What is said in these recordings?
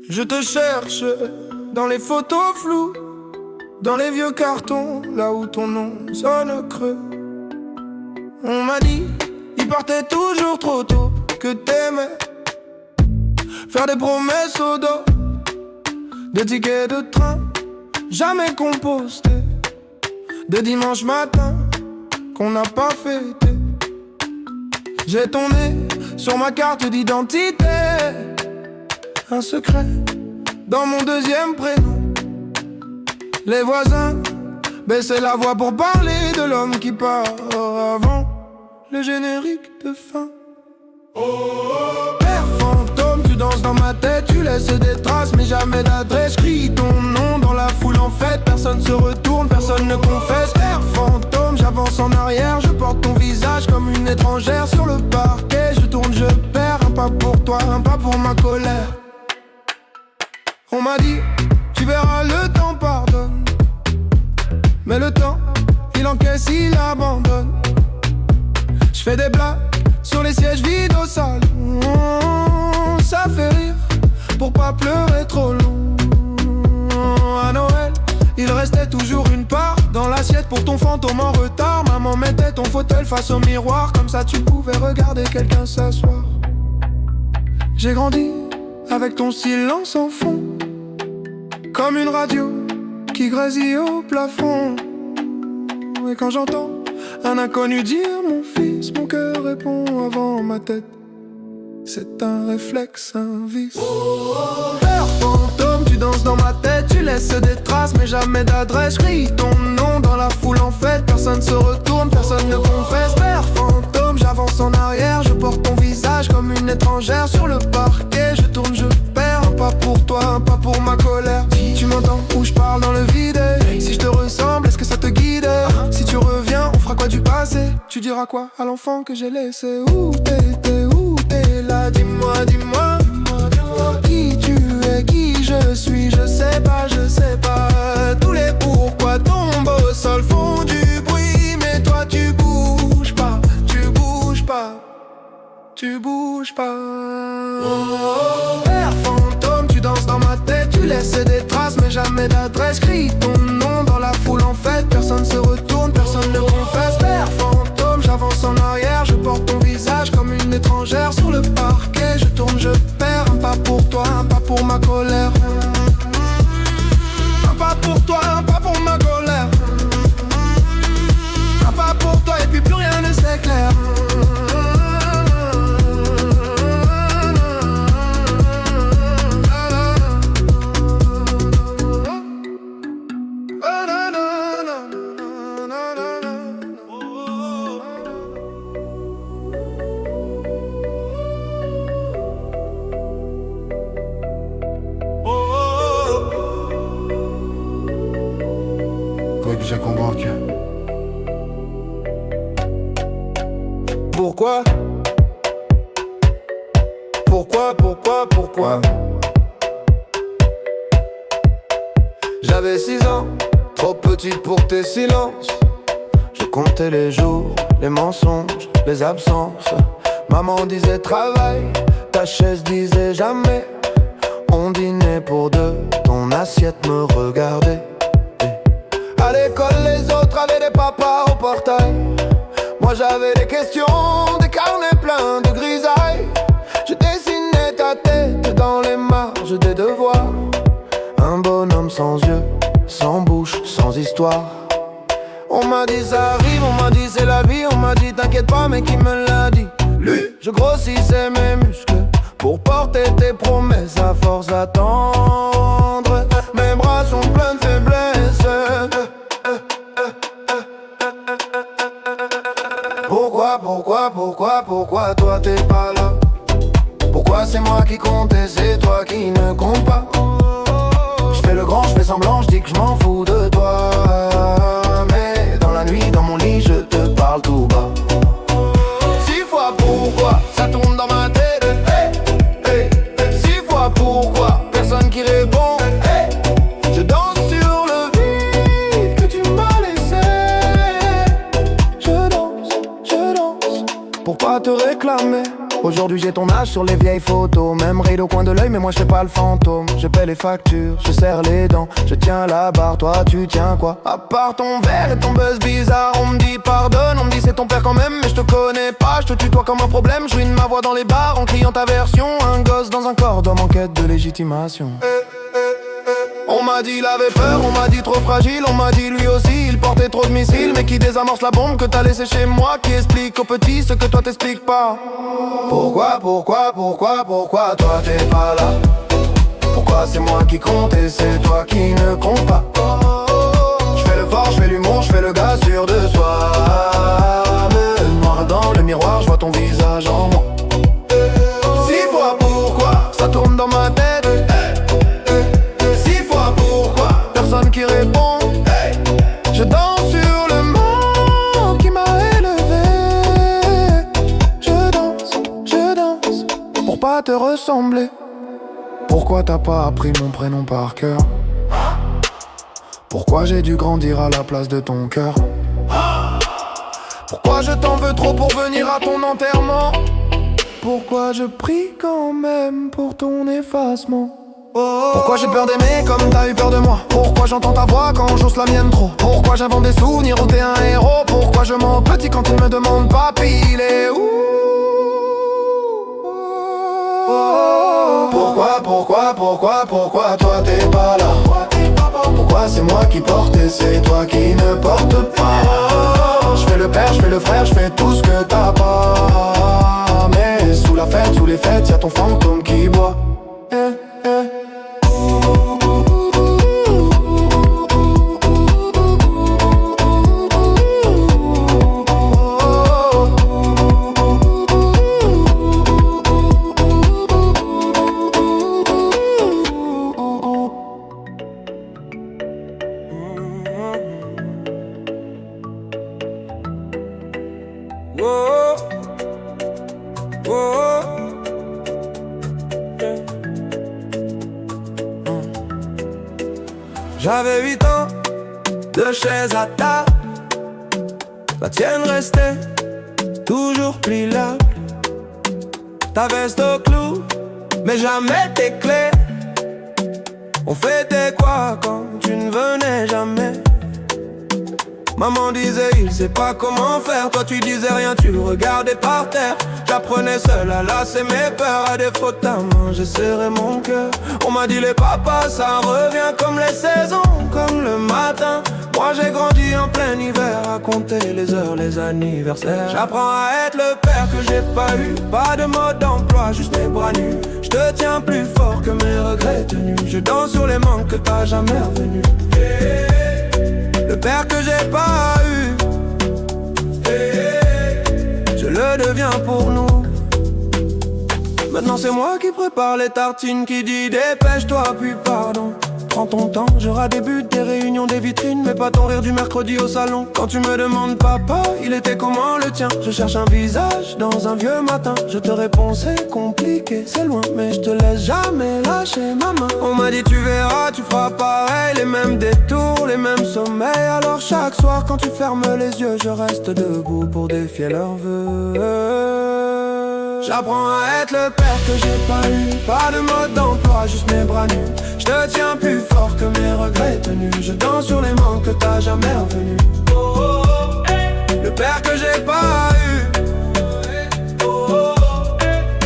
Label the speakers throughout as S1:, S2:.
S1: Je te cherche dans les photos floues, dans les vieux cartons, là où ton nom sonne creux. On m'a dit, il partait toujours trop tôt, que t'aimais faire des promesses au dos, des tickets de train jamais compostés, de dimanche matin qu'on n'a pas fêté. J'ai ton nez sur ma carte d'identité, un secret dans mon deuxième prénom. Les voisins baissaient la voix pour parler de l'homme qui part avant le générique de fin. Père fantôme, tu danses dans ma tête, tu laisses des traces mais jamais d'adresse. Crie ton nom dans la foule en fête, personne se retourne, personne ne confesse. Père fantôme, j'avance en arrière, je porte ton visage comme une étrangère sur le parquet. Je tourne, je perds, un pas pour toi, un pas pour ma colère. On m'a dit, tu verras, le temps pardonne, mais le temps, il encaisse, il abandonne. Je fais des blagues sur les sièges vides au salon, ça fait rire pour pas pleurer trop long. À Noël, il restait toujours une part dans l'assiette pour ton fantôme en retard. Maman mettait ton fauteuil face au miroir, comme ça tu pouvais regarder quelqu'un s'asseoir. J'ai grandi avec ton silence en fond, comme une radio qui grésille au plafond. Et quand j'entends un inconnu dire mon fils, mon cœur répond avant ma tête. C'est un réflexe, un vice. Père fantôme, tu danses dans ma tête, tu laisses des traces mais jamais d'adresse. Crie ton nom dans la foule en fête, personne se retourne, personne ne confesse. Père fantôme, j'avance en arrière, je porte ton visage comme une étrangère sur le parquet. Je tourne, je perds, un pas pour toi, un pas pour ma colère. Tu m'entends où je parle dans le vide? Si je te ressemble, est-ce que ça te guide? Si tu reviens, on fera quoi du passé? Tu diras quoi à l'enfant que j'ai laissé? Où t'étais, où t'es là? Dis-moi, dis-moi, qui tu es, qui je suis, je sais pas, je sais pas. Tous les pourquoi tombent au sol font du bruit, mais toi tu bouges pas, tu bouges pas, tu bouges pas. Père fantôme, tu danses dans ma tête, tu laisses des traces mais jamais d'adresse. Crie ton nom dans la foule en fête, personne se retourne, personne ne confesse. Père fantôme, j'avance en arrière, je porte ton visage comme une étrangère sur le parquet. Je tourne, je perds, un pas pour toi, un pas pour ma colère. Un pas pour toi, un pas pour ma colère. Un pas pour toi et puis plus rien ne s'éclaire.
S2: J'ai compris.
S1: Pourquoi? Pourquoi? J'avais 6 ans, trop petite pour tes silences. Je comptais les jours, les mensonges, les absences. Maman disait travail, ta chaise disait jamais. On dînait pour deux, ton assiette me regardait. À l'école, les autres avaient des papas au portail. Moi j'avais des questions, des carnets pleins de grisailles. Je dessinais ta tête dans les marges des devoirs. Un bonhomme sans yeux, sans bouche, sans histoire. On m'a dit ça arrive, on m'a dit c'est la vie. On m'a dit t'inquiète pas, mais qui me l'a dit? Lui. Je grossissais mes muscles pour porter tes promesses à force d'attendre. Mes bras sont pleins de faiblesse. Pourquoi toi t'es pas là? Pourquoi c'est moi qui compte et c'est toi qui ne compte pas? Je fais le grand, je fais semblant, je dis que je m'en fous de toi. Mais dans la nuit, dans mon lit, je te parle tout bas. 6 fois pourquoi, ça tourne dans ma tête. Hey, hey. 6 fois pourquoi, personne qui répond. Hey. Je danse sur le vide que tu m'as laissé. Je danse pour pas te réclamer. Aujourd'hui Aujourd'hui j'ai ton âge sur les vieilles photos. Même ride au coin de l'œil mais moi je fais pas le fantôme. Je paie les factures, je serre les dents, je tiens la barre, toi tu tiens quoi? À part ton verre et ton buzz bizarre. On me dit pardonne, on me dit c'est ton père quand même. Mais je te connais pas, je te tutoie comme un problème. Je ruine ma voix dans les bars en criant ta version. Un gosse dans un corps d'homme en quête de légitimation. On m'a dit il avait peur, on m'a dit trop fragile. On m'a dit lui aussi il portait trop de missiles. Mais qui désamorce la bombe que t'as laissée chez moi, qui explique aux petits ce que toi t'expliques pas. Pourquoi toi t'es pas là? Pourquoi c'est moi qui compte et c'est toi qui ne compte pas? J'fais le fort, j'fais l'humour, j'fais le gars sûr de soi. Me noir dans le miroir, j'vois ton visage en moi. 6 fois pourquoi, ça tourne dans ma tête. Personne qui répond. Je danse sur le monde qui m'a élevé. Je danse pour pas te ressembler. Pourquoi t'as pas appris mon prénom par cœur? Pourquoi j'ai dû grandir à la place de ton cœur? Pourquoi je t'en veux trop pour venir à ton enterrement? Pourquoi je prie quand même pour ton effacement? Pourquoi j'ai peur d'aimer comme t'as eu peur de moi? Pourquoi j'entends ta voix quand j'ose la mienne trop? Pourquoi j'invente des souvenirs où t'es un héros? Pourquoi je mens petit quand il me demande papy il est où? Pourquoi toi t'es pas là? Pourquoi c'est moi qui porte et c'est toi qui ne porte pas? J'fais le père, j'fais le frère, j'fais tout ce que t'as pas. Mais sous la fête, sous les fêtes, y'a ton fantôme qui boit.
S2: J'avais 8 ans, 2 chaises à table. La tienne restait toujours pliable. Ta veste au clou, mais jamais tes clés. On fêtait quoi quand tu ne venais jamais? Maman disait il sait pas comment faire. Toi tu disais rien, tu regardais par terre. J'apprenais seul à lasser mes peurs. À défaut de ta main, j'ai serré mon cœur. On m'a dit les papas ça revient comme les saisons, comme le matin. Moi j'ai grandi en plein hiver, à compter les heures, les anniversaires. J'apprends à être le père que j'ai pas eu. Pas de mode d'emploi, juste mes bras nus. Je te tiens plus fort que mes regrets tenus. Je danse sur les manques que t'as jamais revenus. Le père que j'ai pas eu, je le deviens pour nous. Maintenant c'est moi qui prépare les tartines, qui dit dépêche-toi puis pardon. Prends ton temps, j'aurai des buts, des réunions, des vitrines, mais pas ton rire du mercredi au salon. Quand tu me demandes papa, il était comment le tien? Je cherche un visage dans un vieux matin. Je te réponds c'est compliqué, c'est loin, mais je te laisse jamais lâcher ma main. On m'a dit tu verras, tu feras pareil, les mêmes détours, les mêmes sommeils. Alors chaque soir quand tu fermes les yeux, je reste debout pour défier leurs vœux. J'apprends à être le père que j'ai pas eu. Pas de mode d'emploi, juste mes bras nus. Je te tiens plus fort que mes regrets tenus. Je danse sur les manques que t'as jamais revenus. Le père que j'ai pas eu,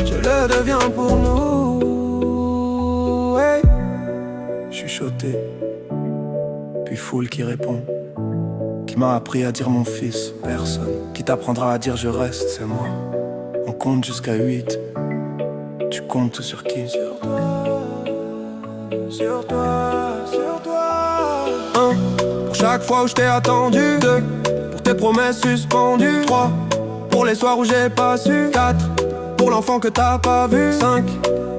S2: je le deviens pour nous. Chuchoté, puis foule qui répond. Qui m'a appris à dire mon fils, personne. Qui t'apprendra à dire je reste, c'est moi. On compte jusqu'à 8. Tu comptes sur qui? Sur toi, sur toi, sur toi. 1. Pour chaque fois où je t'ai attendu. 2. Pour tes promesses suspendues. 3. Pour les soirs où j'ai pas su. 4. Pour l'enfant que t'as pas vu. 5.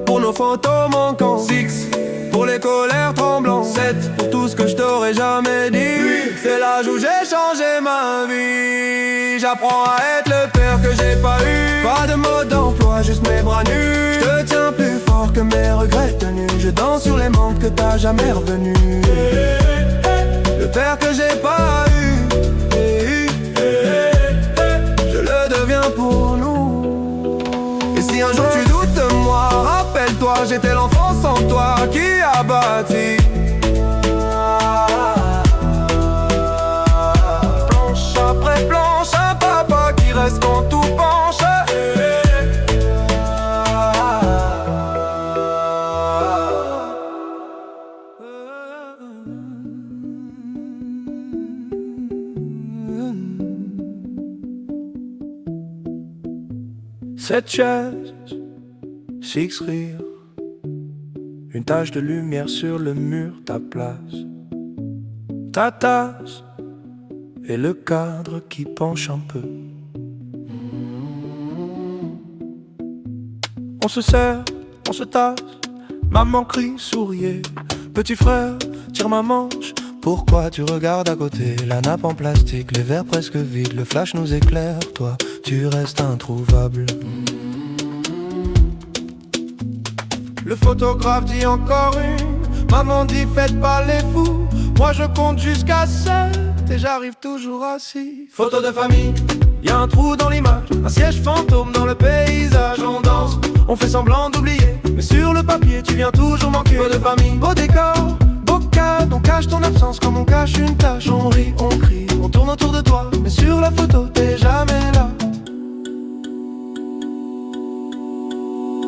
S2: Pour nos photos manquantes. 6. Pour les colères tremblantes. 7. Pour tout ce que je t'aurais jamais dit. 8. C'est l'âge où j'ai changé ma vie. J'apprends à être le père que j'ai pas eu. Pas de mode d'emploi, juste mes bras nus. Je te tiens plus fort que mes regrets tenus. Je danse sur les manques que t'as jamais revenus. Le père que j'ai pas eu, je le deviens pour nous. Et si un jour
S1: j'étais l'enfant sans toi qui a bâti. Planche après planche, un papa qui reste quand tout penche.
S2: Cette chaise, six rires, une tache de lumière sur le mur, ta place, ta tasse et le cadre qui penche un peu. On se serre, on se tasse, maman crie, souriez. Petit frère, tire ma manche, pourquoi tu regardes à côté? La nappe en plastique, les verres presque vides, le flash nous éclaire, toi tu restes introuvable.
S1: Le photographe dit encore une, maman dit faites pas les fous. Moi je compte jusqu'à 7 et j'arrive toujours à 6. Photo de famille, y'a un trou dans l'image, un siège fantôme dans le paysage. On danse, on fait semblant d'oublier, mais sur le papier tu viens toujours manquer. Photo de famille, beau décor, beau cadre, on cache ton absence comme on cache une tache. On rit, on crie, on tourne autour de toi, mais sur la photo t'es jamais là.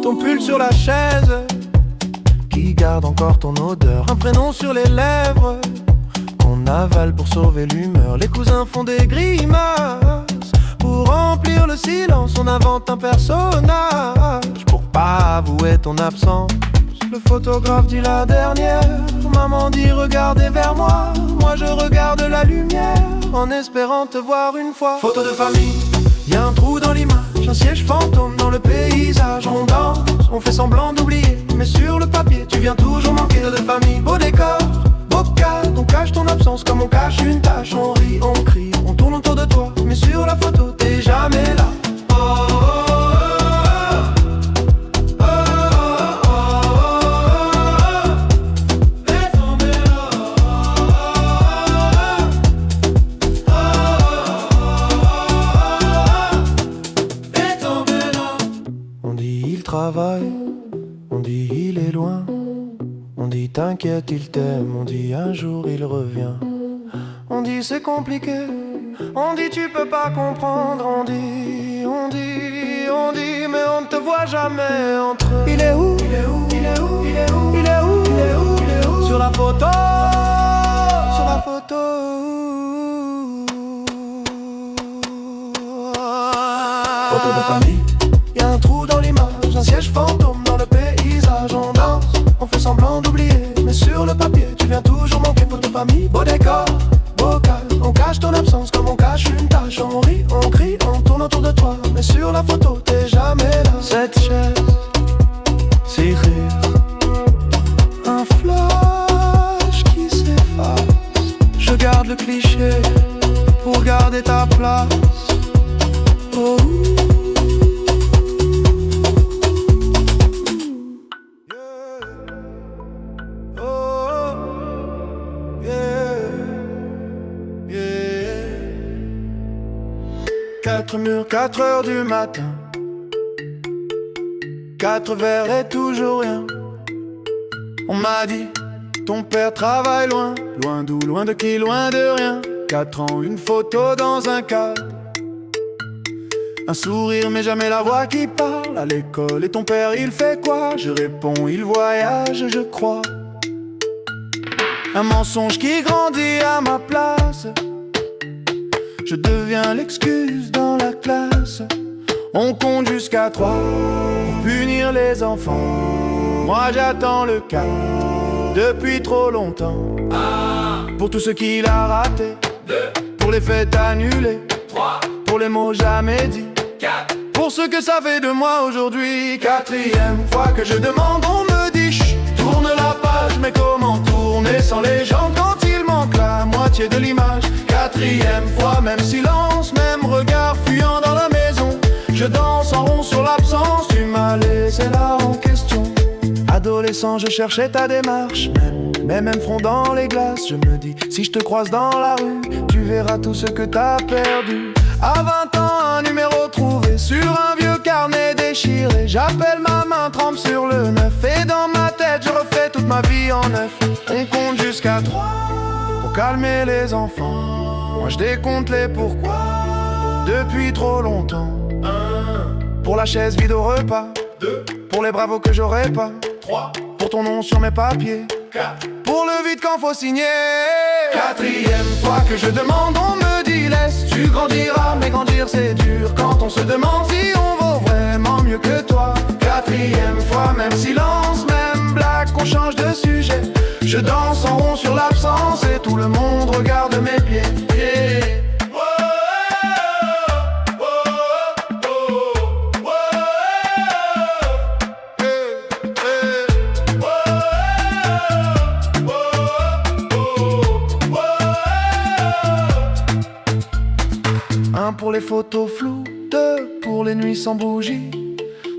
S1: Ton pull sur la chaise, qui garde encore ton odeur. Un prénom sur les lèvres, qu'on avale pour sauver l'humeur. Les cousins font des grimaces, pour remplir le silence on invente un personnage. Pour pas avouer ton absence, le photographe dit la dernière. Maman dit regardez vers moi, moi je regarde la lumière, en espérant te voir une fois. Photo de famille, y'a un trou dans l'image, un siège fantôme dans le paysage. On danse, on fait semblant d'oublier, mais sur le papier tu viens toujours manquer. De famille, beau décor, beau cadre, on cache ton absence comme on cache une tache. On rit, on crie, on tourne autour de toi, mais sur la photo t'es jamais là. Oh, oh, oh, oh, oh, oh, oh, laisse tomber là. Laisse tomber là.
S2: On dit il travaille, on dit il est loin, on dit t'inquiète il t'aime, on dit un jour il revient. On dit c'est compliqué, on dit tu peux pas comprendre, on dit, on dit, on dit, mais on ne te voit jamais entre eux. Il est où? Il est où? Il est où? Il est où? Il est où? Il est où? Il est où? Sur la photo, sur la photo. Photo de famille, y'a un trou dans l'image, un siège fantôme dans le paysage. On danse, on fait semblant d'oublier, mais sur le papier tu viens toujours manquer. Photo de famille, beau décor, beau cadre, on cache ton absence comme on cache une tache. On rit, on crie, on tourne autour de toi, mais sur la photo t'es jamais là. Cette chaise, six rires, un flash qui s'efface. Je garde le cliché pour garder ta place. Oh. Quatre murs, 4 heures du matin, 4 verres et toujours rien. On m'a dit, ton père travaille loin, loin d'où, loin de qui, loin de rien. 4 ans, une photo dans un cadre, un sourire mais jamais la voix qui parle. À l'école et ton père il fait quoi? Je réponds, il voyage je crois. Un mensonge qui grandit à ma place, je deviens l'excuse dans la classe. On compte jusqu'à 3 pour punir les enfants. Moi j'attends le cas depuis trop longtemps. Pour tout ce qu'il a raté, 2. Pour les fêtes annulées, 3. Pour les mots jamais dits, 4. Pour ce que ça fait de moi aujourd'hui, 4e fois que je demande, on me dit chut, tourne la page. Mais comment tourner sans les gens quand il manque la moitié de l'image? 4e fois, même silence, même regard fuyant dans la maison. Je danse en rond sur l'absence, tu m'as laissé là en question. Adolescent, je cherchais ta démarche, même front dans les glaces. Je me dis, si je te croise dans la rue, tu verras tout ce que t'as perdu. À 20 ans, un numéro trouvé sur un vieux carnet déchiré. J'appelle ma main
S1: main trempe sur le 9. Et dans ma tête je refais toute ma vie en neuf. On compte jusqu'à 3 pour calmer les enfants. Moi je décompte les pourquoi depuis trop longtemps. 1 pour la chaise vide au repas. 2 pour les bravos que j'aurais pas. 3 pour ton nom sur mes papiers. 4 pour le vide quand faut signer. 4e fois que je demande, on me dit laisse. Tu grandiras, mais grandir c'est dur. Quand on se demande si on vaut vraiment mieux que toi. 4e fois, même silence, même blague, qu'on change de sujet. Je danse en rond sur l'absence et tout le monde regarde mes pieds. Yeah. Pour les photos floues, 2 pour les nuits sans bougie,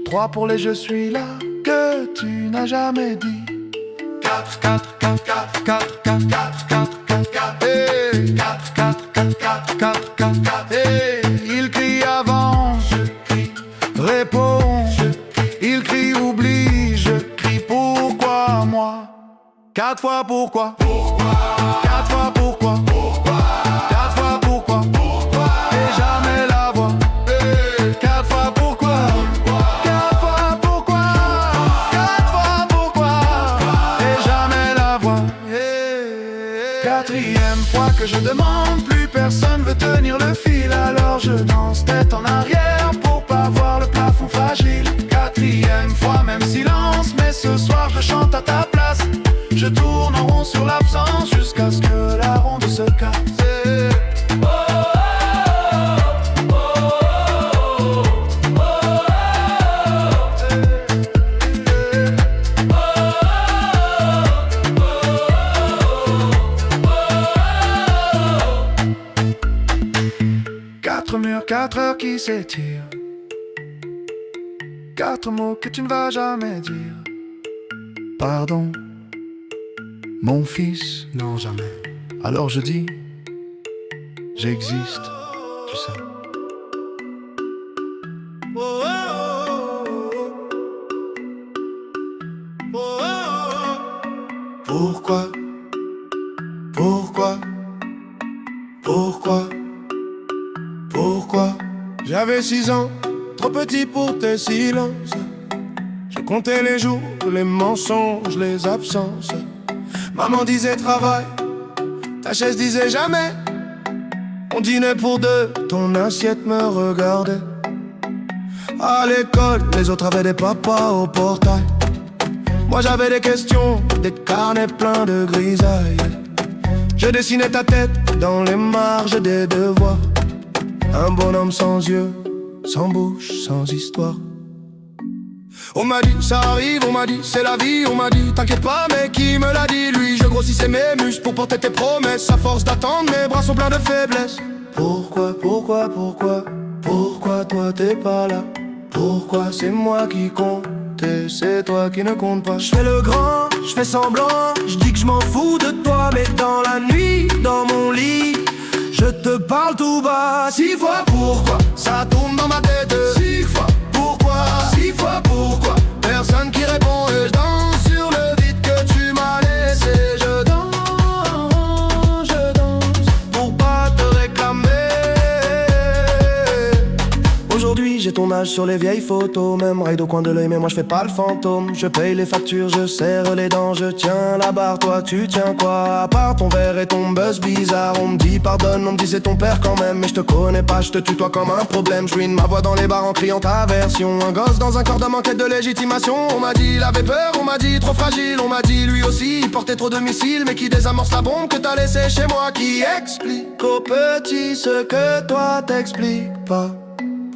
S1: 3 pour les je suis là que tu n'as jamais dit. 4, 4, 4, 4, 4, 4, 4, 4, 4, 4, hey. 4, 4, 4, 4, 4, 4, 4, hey. Il crie avance, je crie réponds, je crie. Il crie oublie, je crie pourquoi moi. 4 fois pourquoi, 4 fois pourquoi, 4 fois pourquoi. Que je demande, plus personne veut tenir le fil. Alors je danse tête en arrière pour pas voir le plafond fragile. 4e fois, même silence, mais ce soir je chante à ta place. Je tourne en rond sur l'absence jusqu'à ce que la ronde se casse. Murs, 4 heures qui s'étirent. 4 mots que tu ne vas jamais dire. Pardon, mon fils.
S2: Non, jamais.
S1: Alors je dis, j'existe, tu sais. Pourquoi? Pourquoi? Pourquoi? Pourquoi? J'avais 6 ans, trop petit pour tes silences. Je comptais les jours, les mensonges, les absences. Maman disait travail, ta chaise disait jamais. On dînait pour 2, ton assiette me regardait. À l'école, les autres avaient des papas au portail. Moi j'avais des questions, des carnets pleins de grisailles. Je dessinais ta tête dans les marges des devoirs. Un bonhomme sans yeux, sans bouche, sans histoire. On m'a dit ça arrive, on m'a dit c'est la vie. On m'a dit t'inquiète pas, mais qui me l'a dit? Lui, je grossissais mes muscles pour porter tes promesses. À force d'attendre, mes bras sont pleins de faiblesse. Pourquoi, pourquoi, pourquoi? Pourquoi toi t'es pas là? Pourquoi c'est moi qui compte et c'est toi qui ne compte pas? Je fais le grand, je fais semblant, je dis que je m'en fous de toi. Mais dans la nuit, dans mon lit, je te parle tout bas. 6 fois pourquoi, ça tourne dans ma tête. 6 fois pourquoi, 6 fois pourquoi. Personne qui répond et je danse sur le vide que tu m'as laissé. Je danse pour pas te réclamer. Aujourd'hui j'ai ton âge sur les vieilles photos. Même raid au coin de l'œil mais moi je fais pas le fantôme. Je paye les factures, je serre les dents. Je tiens la barre, toi tu tiens quoi? À part ton verre et ton buzz bizarre. On me dit pardonne, on me dit c'est ton père quand même. Mais je te connais pas, je te tutoie comme un problème. Je ruine ma voix dans les bars en criant ta version. Un gosse dans un corps d'homme en quête de légitimation. On m'a dit il avait peur, on m'a dit trop fragile. On m'a dit lui aussi il portait trop de missiles. Mais qui désamorce la bombe que t'as laissée chez moi. Qui explique aux petits ce que toi t'expliques pas.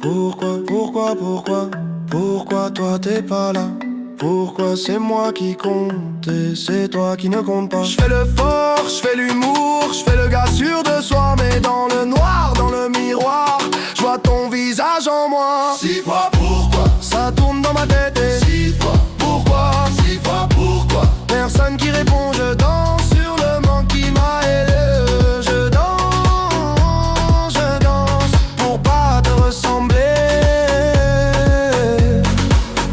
S1: Pourquoi, pourquoi, pourquoi? Pourquoi toi t'es pas là? Pourquoi c'est moi qui compte et c'est toi qui ne compte pas? Je fais le fort, je fais l'humour, je fais le gars sûr de soi. Mais dans le noir, dans le miroir, je vois ton visage en moi. 6 fois pourquoi, ça tourne dans ma tête et 6 fois pourquoi, 6 fois pourquoi. Personne qui répond, je danse sur le manque qui m'a aidé. Je danse pour pas te ressembler.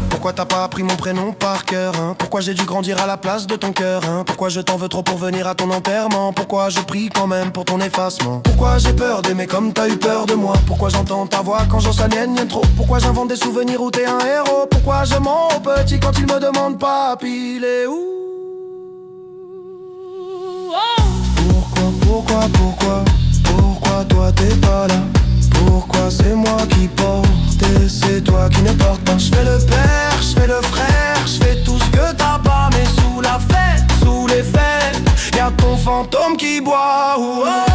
S1: Pourquoi t'as pas appris appris mon prénom par cœur, hein? Pourquoi j'ai dû grandir à la place de ton cœur, hein? Pourquoi je t'en veux trop pour venir à ton enterrement? Pourquoi je prie quand même pour ton effacement? Pourquoi j'ai peur d'aimer comme t'as eu peur de moi? Pourquoi j'entends ta voix quand j'en s'aliène trop? Pourquoi j'invente des souvenirs où t'es un héros? Pourquoi je mens au petit quand il me demande papi, il est où? Pourquoi toi t'es pas là? Pourquoi c'est moi qui porte et c'est toi qui ne porte pas? Je fais le père, je fais le frère, je fais tout ce que t'as pas, mais sous la fête, sous les fêtes, y'a ton fantôme qui boit. Oh, oh.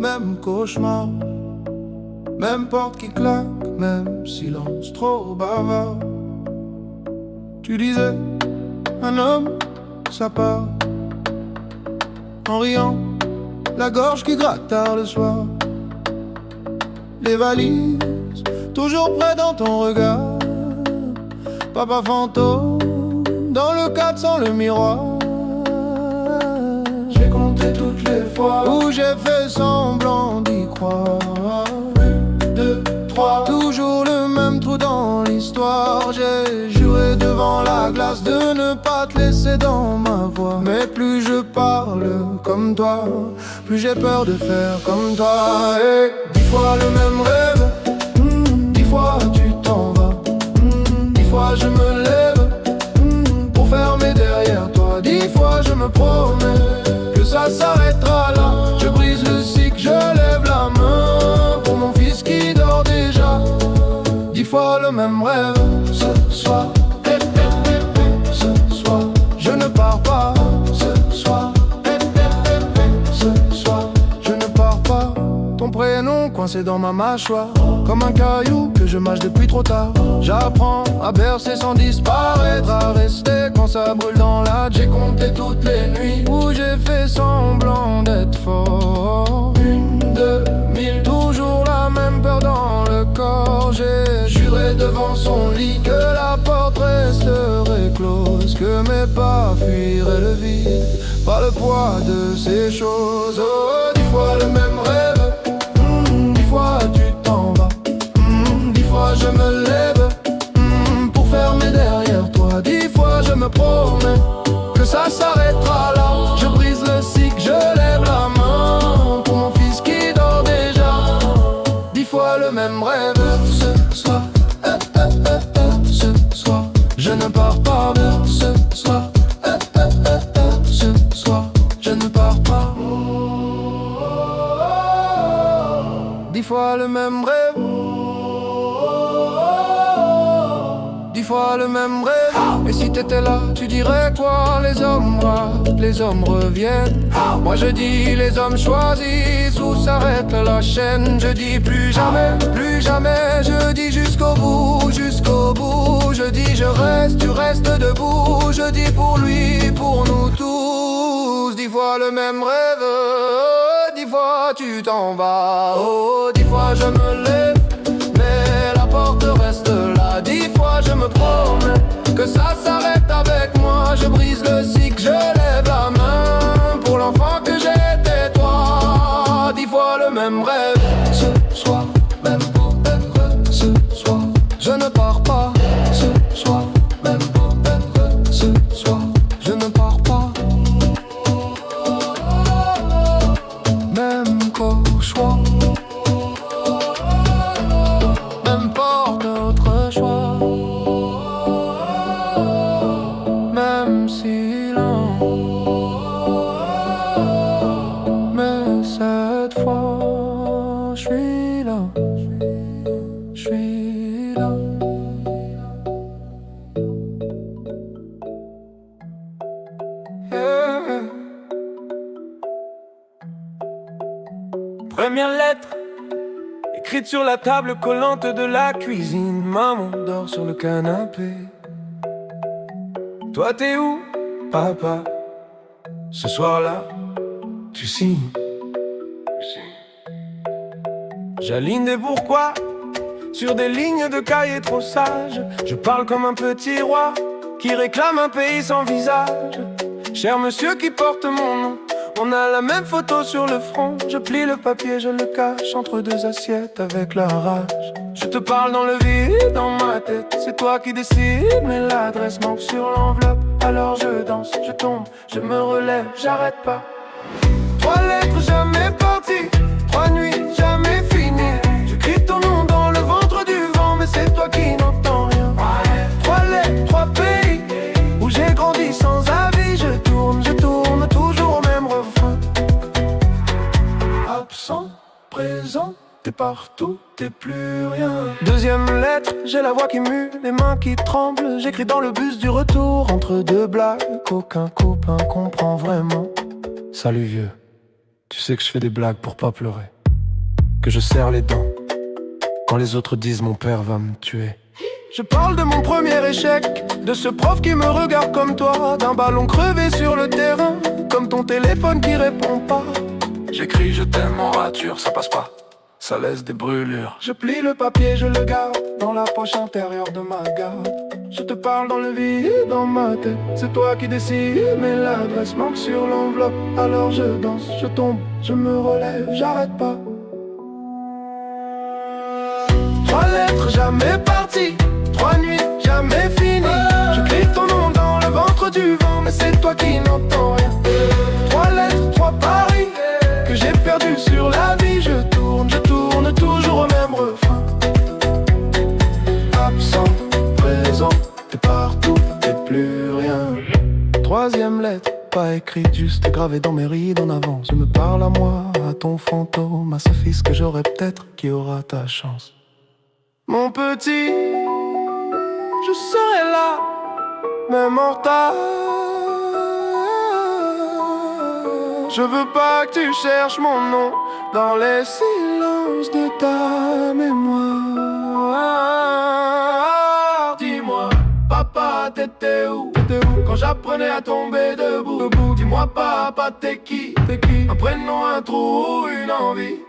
S1: Même cauchemar, même porte qui claque, même silence trop bavard. Tu disais, un homme, ça part en riant, la gorge qui gratte tard le soir. Les valises, toujours près dans ton regard. Papa fantôme, dans le cadre sans le miroir. J'ai compté toutes les fois où j'ai fait semblant d'y croire. 1, 2, 3, toujours le même trou dans l'histoire. J'ai juré devant la glace de ne pas te laisser dans ma voix. Mais plus je parle comme toi, plus j'ai peur de faire comme toi. Et 10 fois le même rêve, 10 fois tu t'en vas, 10 fois je me lève pour fermer derrière toi. 10 fois je me promets que ça s'arrêtera là. Je brise le cycle, je lève la main pour mon fils qui dort déjà. 10 fois le même rêve. Ce soir, ce soir, je ne pars pas. Ce soir, ce soir, je ne pars pas. Ton prénom coincé dans ma mâchoire, comme un caillou que je mâche depuis trop tard. J'apprends à bercer sans disparaître, à rester quand ça brûle dans la. J'ai compté toutes les nuits où j'ai fait semblant d'être fort. 1, 2, 1000, toujours la même peur dans le corps. J'ai juré devant son lit que la porte resterait close, que mes pas fuiraient le vide par le poids de ces choses. Oh, 10 fois le même rêve, 10 fois tu t'en vas, 10 fois je me lève pour fermer derrière toi. 10 fois je me promets que ça s'arrêtera là. Je brise le cycle, je lève la main pour mon fils qui dort déjà. 10 fois le même rêve. Ce soir, ce soir, je ne pars pas. Ce soir, ce soir, je ne pars pas. 10 fois le même rêve, 10 fois le même rêve. Et si t'étais là, tu dirais quoi? Les hommes ratent, les hommes reviennent. Moi je dis les hommes choisissent où s'arrête la chaîne. Je dis plus jamais, plus jamais. Je dis jusqu'au bout, jusqu'au bout. Je dis je reste, tu restes debout. Je dis pour lui, pour nous tous. 10 fois le même rêve, 10 fois tu t'en vas. Oh, 10 fois je me lève, mais la porte reste là. 10 fois je me promets que ça s'arrête avec moi. Je brise le cycle, je lève la main pour l'enfant que j'étais toi. 10 fois le même rêve. Ce soir, même peut-être ce soir, je ne pars pas. Ce soir, même peut-être ce soir, je ne pars pas. Même cauchemar, même porte notre choix, même silence. Mais cette fois, je suis là, je suis là. Yeah. Première lettre, écrite sur la table collante de la cuisine. Maman dort sur le canapé.
S2: Toi t'es où, papa? Ce soir-là, tu signes. J'aligne des pourquoi sur des lignes de cahiers trop sages. Je parle comme un petit roi qui réclame un pays sans visage. Cher monsieur qui porte mon nom, on a la même photo sur le front. Je plie le papier, je le cache entre deux assiettes avec la rage. Je te parle dans le vide, dans ma tête, c'est toi qui décides, mais l'adresse manque sur l'enveloppe. Alors je danse, je tombe, je me relève, j'arrête pas. 3 lettres jamais parties, 3 nuits jamais finies. Je crie ton nom dans le ventre du vent, mais c'est toi qui n'entends rien. 3 lettres, 3 pays, où j'ai grandi sans avis. Je tourne toujours au même refrain. Absent, présent, t'es partout, t'es plus rien. Deuxième lettre, j'ai la voix qui mue, les mains qui tremblent. J'écris dans le bus du retour, entre deux blagues qu'aucun copain comprend vraiment. Salut vieux, tu sais que je fais des blagues pour pas pleurer, que je serre les dents quand les autres disent mon père va me tuer. Je parle de mon premier échec, de ce prof qui me regarde comme toi, d'un ballon crevé sur le terrain, comme ton téléphone qui répond pas. J'écris je t'aime en rature, ça passe pas, ça laisse des brûlures. Je plie le papier, je le garde dans la poche intérieure de ma garde. Je te parle dans le vide, dans ma tête, c'est toi qui décides, mais l'adresse manque sur l'enveloppe. Alors je danse, je tombe, je me relève, j'arrête pas. 3 lettres jamais parties, 3 nuits jamais finies. Je crie ton nom dans le ventre du vent, mais c'est toi qui n'entends rien. 3 lettres, 3 paris, que j'ai perdu sur la vie. Je tourne toujours au même refrain. Absent, présent, t'es partout, t'es plus rien. 3e lettre, pas écrite, juste gravée dans mes rides en avance. Je me parle à moi, à ton fantôme, à ce fils que j'aurai peut-être qui aura ta chance. Mon petit, je serai là, même en retard. Je veux pas que tu cherches mon nom dans les silences de ta mémoire. Dis-moi, papa, t'étais où quand j'apprenais à tomber debout? Dis-moi, papa, t'es qui? Un prénom, un trou, une envie.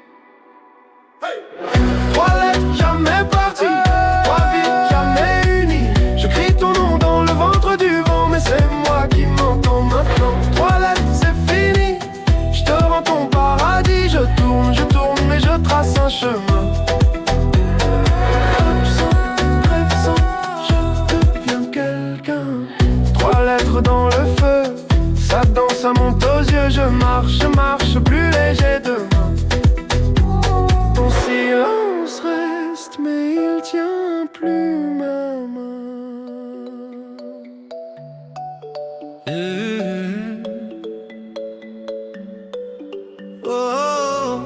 S2: 3 lettres jamais parties, 3 vies jamais unies. Je crie ton nom dans le ventre du vent, mais c'est moi qui m'entends maintenant. 3 lettres, c'est fini, je te rends ton paradis. Je tourne, mais je trace un chemin. Absent, présent, je deviens quelqu'un. 3 lettres dans le feu, ça danse, ça monte aux yeux. Je marche, plus léger demain. Ton silence reste, mais il tient plus ma main. Oh.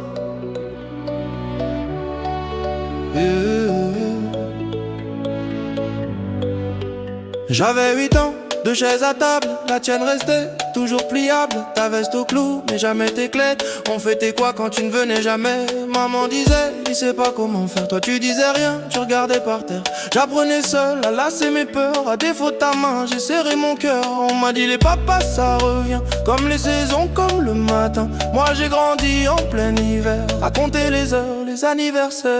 S2: J'avais 8 ans, 2 chaises à table, la tienne restait toujours pliable. Ta veste au clou, mais jamais tes clés. On fêtait quoi quand tu ne venais jamais? Maman disait, il sait pas comment faire. Toi tu disais rien, tu regardais par terre. J'apprenais seul à lasser mes peurs. À défaut de ta main, j'ai serré mon cœur. On m'a dit les papas ça revient, comme les saisons, comme le matin. Moi j'ai grandi en plein hiver, à compter les heures, les anniversaires.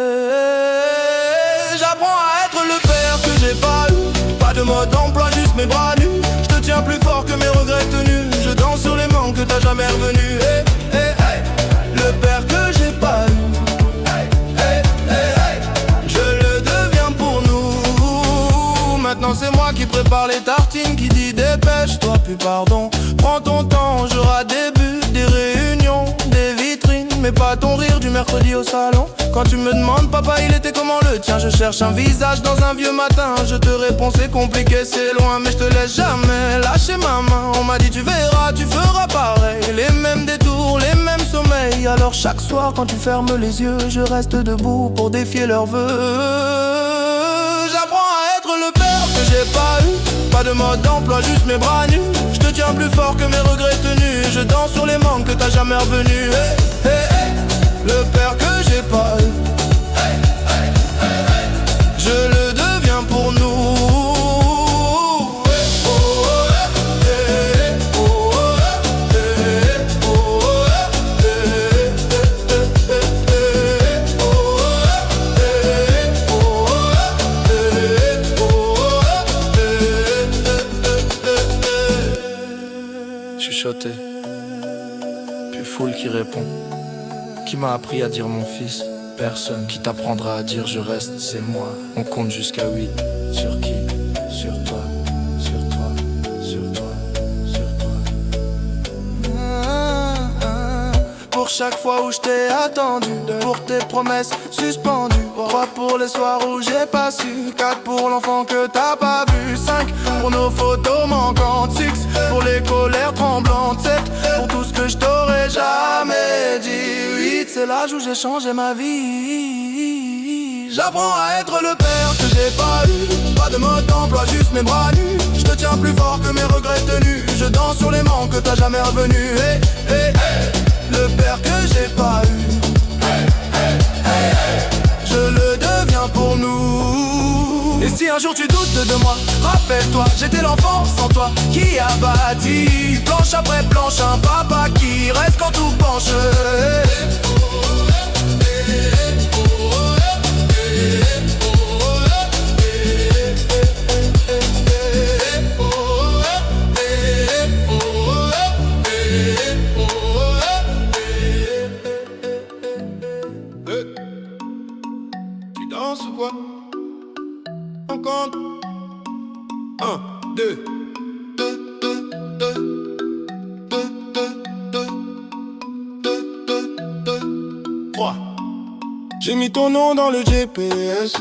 S2: J'apprends à être le père que j'ai pas eu. Pas de mode d'emploi, juste mes bras nus. Je te tiens plus fort que mes regrets tenus. Je danse sur les manques que t'as jamais revenu. Hey, hey, hey. Le père que j'ai pas eu. Hey, hey, hey, hey. Je le deviens pour nous. Maintenant c'est moi qui prépare les tartines, qui dit dépêche-toi, puis pardon. Prends ton temps, j'aurai des buts, des réunions, des vitrines, mais pas ton rire du mercredi au salon. Quand tu me demandes papa il était comment le tien, je cherche un visage dans un vieux matin. Je te réponds c'est compliqué, c'est loin, mais je te laisse jamais lâcher ma main. On m'a dit tu verras, tu feras pareil, les mêmes détours, les mêmes sommeils. Alors chaque soir quand tu fermes les yeux, je reste debout pour défier leurs vœux. J'apprends à être le père que j'ai pas eu. Pas de mode d'emploi, juste mes bras nus. Je te tiens plus fort que mes regrets tenus. Je danse sur les manques que t'as jamais revenu. Hey, hey, hey. Le père que j'ai pas eu. Hey, hey, hey, hey. Je le deviens pour nous. Hey, oh, hey. chuchoté, puis foule qui répond. Qui m'a appris à dire mon fils? Personne. Qui t'apprendra à dire je reste? C'est moi. On compte jusqu'à 8. Sur qui? Sur toi, sur toi, sur toi, sur toi.
S1: Pour chaque fois où je t'ai attendu, pour tes promesses suspendues, 3 pour les soirs où j'ai pas su, 4 pour l'enfant que t'as pas vu, 5 pour nos photos manquantes, 6 pour les colères tremblantes, 7 pour tout ce que je t'aurais jamais dit, 8 c'est l'âge où j'ai changé ma vie. J'apprends à être le père que j'ai pas eu, pas de mode d'emploi, juste mes bras nus. Je te tiens plus fort que mes regrets tenus, je danse sur les manques que t'as jamais revenu. Hey, hey, hey. Le père que j'ai pas eu, je le deviens pour nous. Et si un jour tu doutes de moi, rappelle-toi, j'étais l'enfant sans toi qui a bâti planche après planche un papa qui reste quand tout penche. Quoi? On compte 1, 2, 2, 2, 2, 2, 2, 2, 3. J'ai mis ton nom dans le GPS,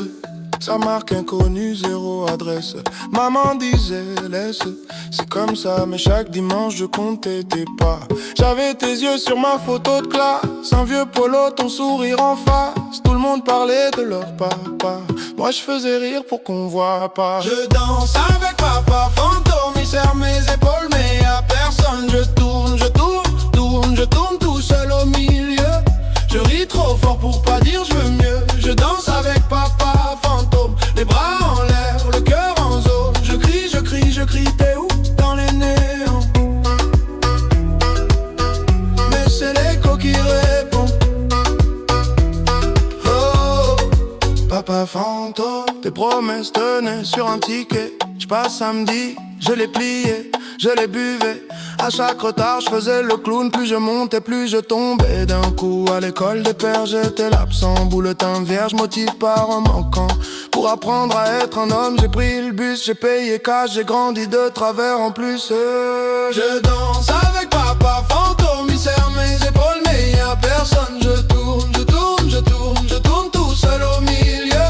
S1: sa marque inconnue, 0 adresse. Maman disait laisse, c'est comme ça, mais chaque dimanche je comptais tes pas. J'avais tes yeux sur ma photo de classe, un vieux polo, ton sourire en face. Tout le monde parlait de leur papa, moi je faisais rire pour qu'on voit pas. Je danse avec papa fantôme, il serre mes épaules mais y'a personne. Je tourne, je tourne, tourne, je tourne tout seul au milieu. Je ris trop fort pour pas dire je veux mieux. Je danse avec papa fantôme, les bras en l'air, le cœur en zone. Je crie, je crie, je crie, t'es où? Dans les néons. Mais c'est l'écho qui répond. Oh, papa fantôme, tes promesses tenaient sur un ticket. J'passe samedi, je l'ai plié, je l'ai buvé. À chaque retard, je faisais le clown. Plus je montais, plus je tombais. D'un coup, à l'école des pères, j'étais l'absent. Bouletin vierge, motive par un manquant. Pour apprendre à être un homme, j'ai pris le bus, j'ai payé cash, j'ai grandi de travers en plus. Je danse avec papa fantôme, il serre mes épaules, mais y'a personne. Je tourne, je tourne, je tourne, je tourne tout seul au milieu.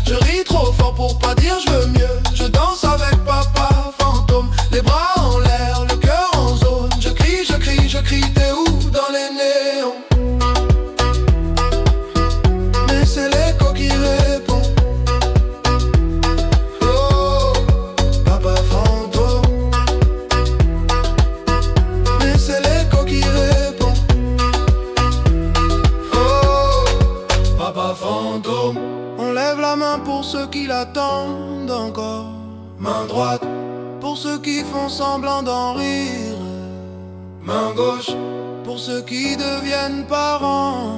S1: Je ris trop fort pour pas dire je veux mieux. Je danse avec papa fantôme, les bras en l'air, le cœur en zone. Je crie, je crie, je crie, t'es où? Dans les néons. Mais c'est l'écho qui répond. Oh, papa fantôme. Mais c'est l'écho qui répond. Oh, papa fantôme. On lève la main pour ceux qui l'attendent encore. Main droite pour ceux qui font semblant d'en rire. Main gauche pour ceux qui deviennent parents.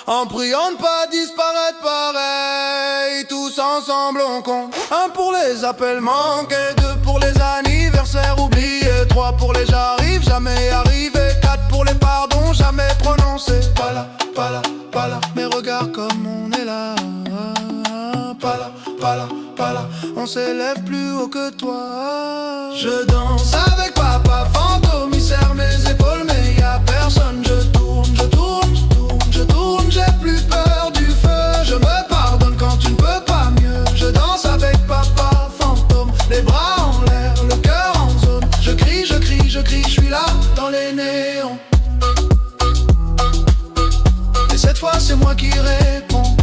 S1: En priant de pas disparaître pareil, tous ensemble on compte. 1 pour les appels manqués, 2 pour les anniversaires oubliés, 3 pour les j'arrive, jamais arrivé, 4 pour les pardons, jamais prononcés. Pas là, pas là, pas là, mais regarde comme on est là. Pas là, pas là, pas là, on s'élève plus haut que toi. Je danse avec papa fantôme, il serre mes épaules mais y'a personne. Je tourne, je tourne, je tourne, je tourne, j'ai plus peur du feu. Je me pardonne quand tu ne peux pas mieux. Je danse avec papa fantôme, les bras en l'air, le cœur en zone. Je crie, je crie, je crie, je suis là dans les néons. Et cette fois c'est moi qui réponds.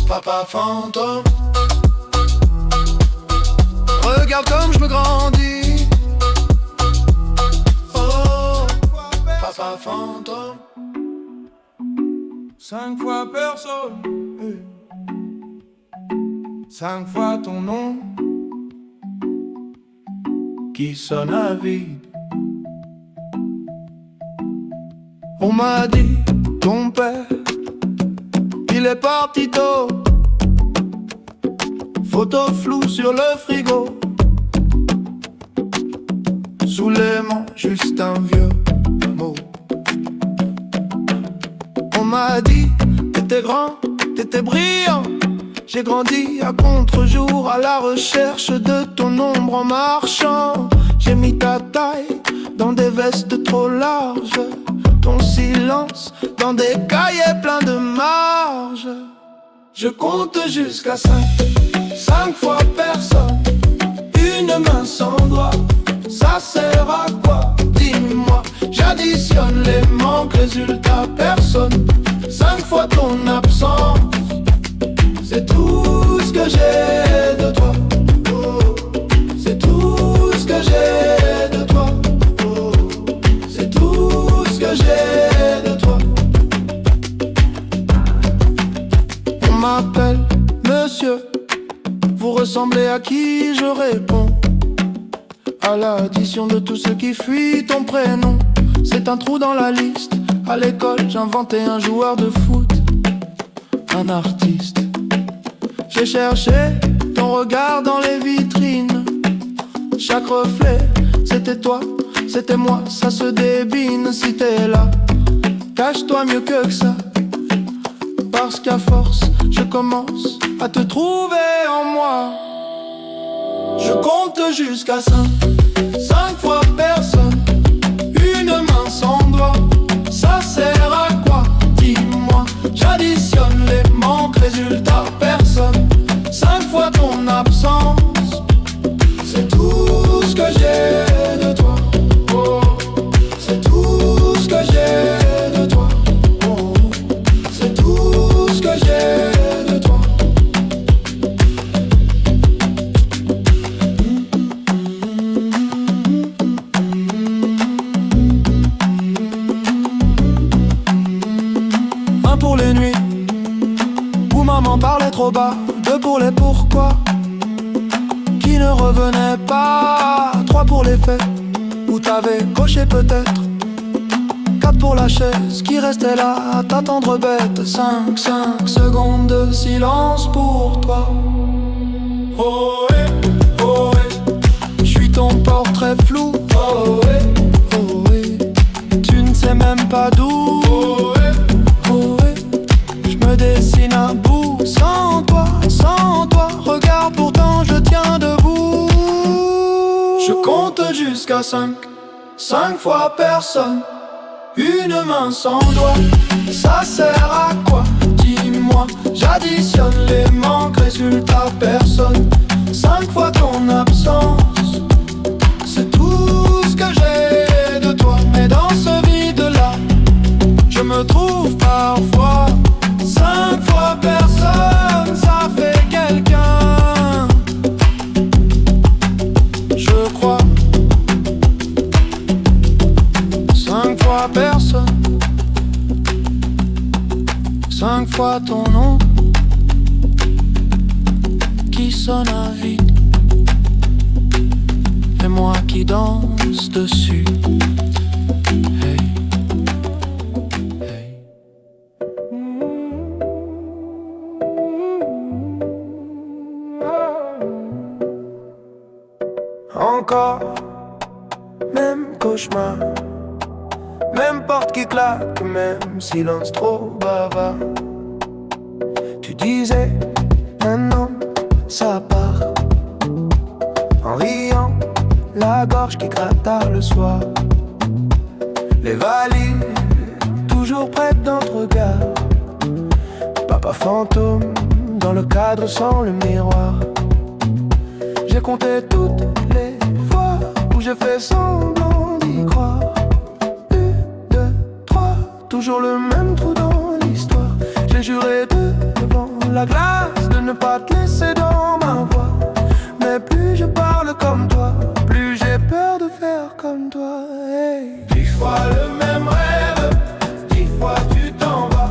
S1: Papa fantôme, regarde comme je me grandis. Oh, papa fantôme. 5 fois personne, 5 fois ton nom qui sonne à vide. On m'a dit, ton père, il est parti tôt. Photo floue sur le frigo, tous les mots, juste un vieux mot. On m'a dit, t'étais grand, t'étais brillant. J'ai grandi à contre-jour, à la recherche de ton ombre en marchant. J'ai mis ta taille dans des vestes trop larges, ton silence dans des cahiers pleins de marge. Je compte jusqu'à 5 fois personne, une main sans doigt. Ça sert à quoi? Dis-moi. J'additionne les manques, résultat personne. 5 fois ton absence, c'est tout ce que j'ai de toi. Oh, c'est tout ce que j'ai de toi. Oh, c'est tout ce que j'ai de toi. On m'appelle monsieur, vous ressemblez à qui? Je réponds à l'addition de tout ce qui fuit ton prénom. C'est un trou dans la liste. À l'école, j'inventais un joueur de foot, un artiste. J'ai cherché ton regard dans les vitrines. Chaque reflet, c'était toi, c'était moi. Ça se débine si t'es là. Cache-toi mieux que ça, parce qu'à force, je commence à te trouver en moi. Je compte jusqu'à 5 fois personne, une main sans doigt. Ça sert à quoi? Dis-moi. J'additionne les manques, résultat personne. 5 fois ton absence, c'est tout ce que j'ai de toi. Oh, c'est tout ce que j'ai de toi. Oh, c'est tout ce que j'ai de toi. Un pour les nuits où maman parlait trop bas, 2 pour les pourquoi qui ne revenaient pas, 3 pour les faits où t'avais coché peut-être, 4 pour la chaise qui restait là à t'attendre bête, 5 secondes de silence pour toi. Oh ouais, oh ouais, j'suis ton portrait flou. Oh ouais, oh ouais, tu ne sais même pas d'où. Oh ouais, oh ouais, j'me dessine à bout. Sans toi, regarde pourtant je tiens debout. Je compte jusqu'à 5 fois personne, une main sans doigt. Ça sert à quoi? Dis-moi. J'additionne les manques, résultat personne. 5 fois ton absence, c'est tout ce que j'ai de toi. Mais dans ce vide-là, je me trouve parfois. 5 fois personne, ça fait quelqu'un, je crois. 5 fois personne, 5 fois ton nom qui sonne à vide, et moi qui danse dessus. Hey, hey. Encore, même cauchemar, même porte qui claque, même silence trop bavard. Tu disais, un homme, ça part, en riant, la gorge qui gratte tard le soir. Les valises, toujours prêtes dans ton regard. Papa fantôme, dans le cadre sans le miroir. J'ai compté toutes les fois où j'ai fait semblant d'y croire. 1, 2, 3, toujours le même trou dans l'histoire. J'ai juré devant la glace de ne pas te laisser dans ma voix. Mais plus je parle comme toi, plus j'ai peur de faire comme toi. Hey. 10 fois le même rêve, 10 fois tu t'en vas.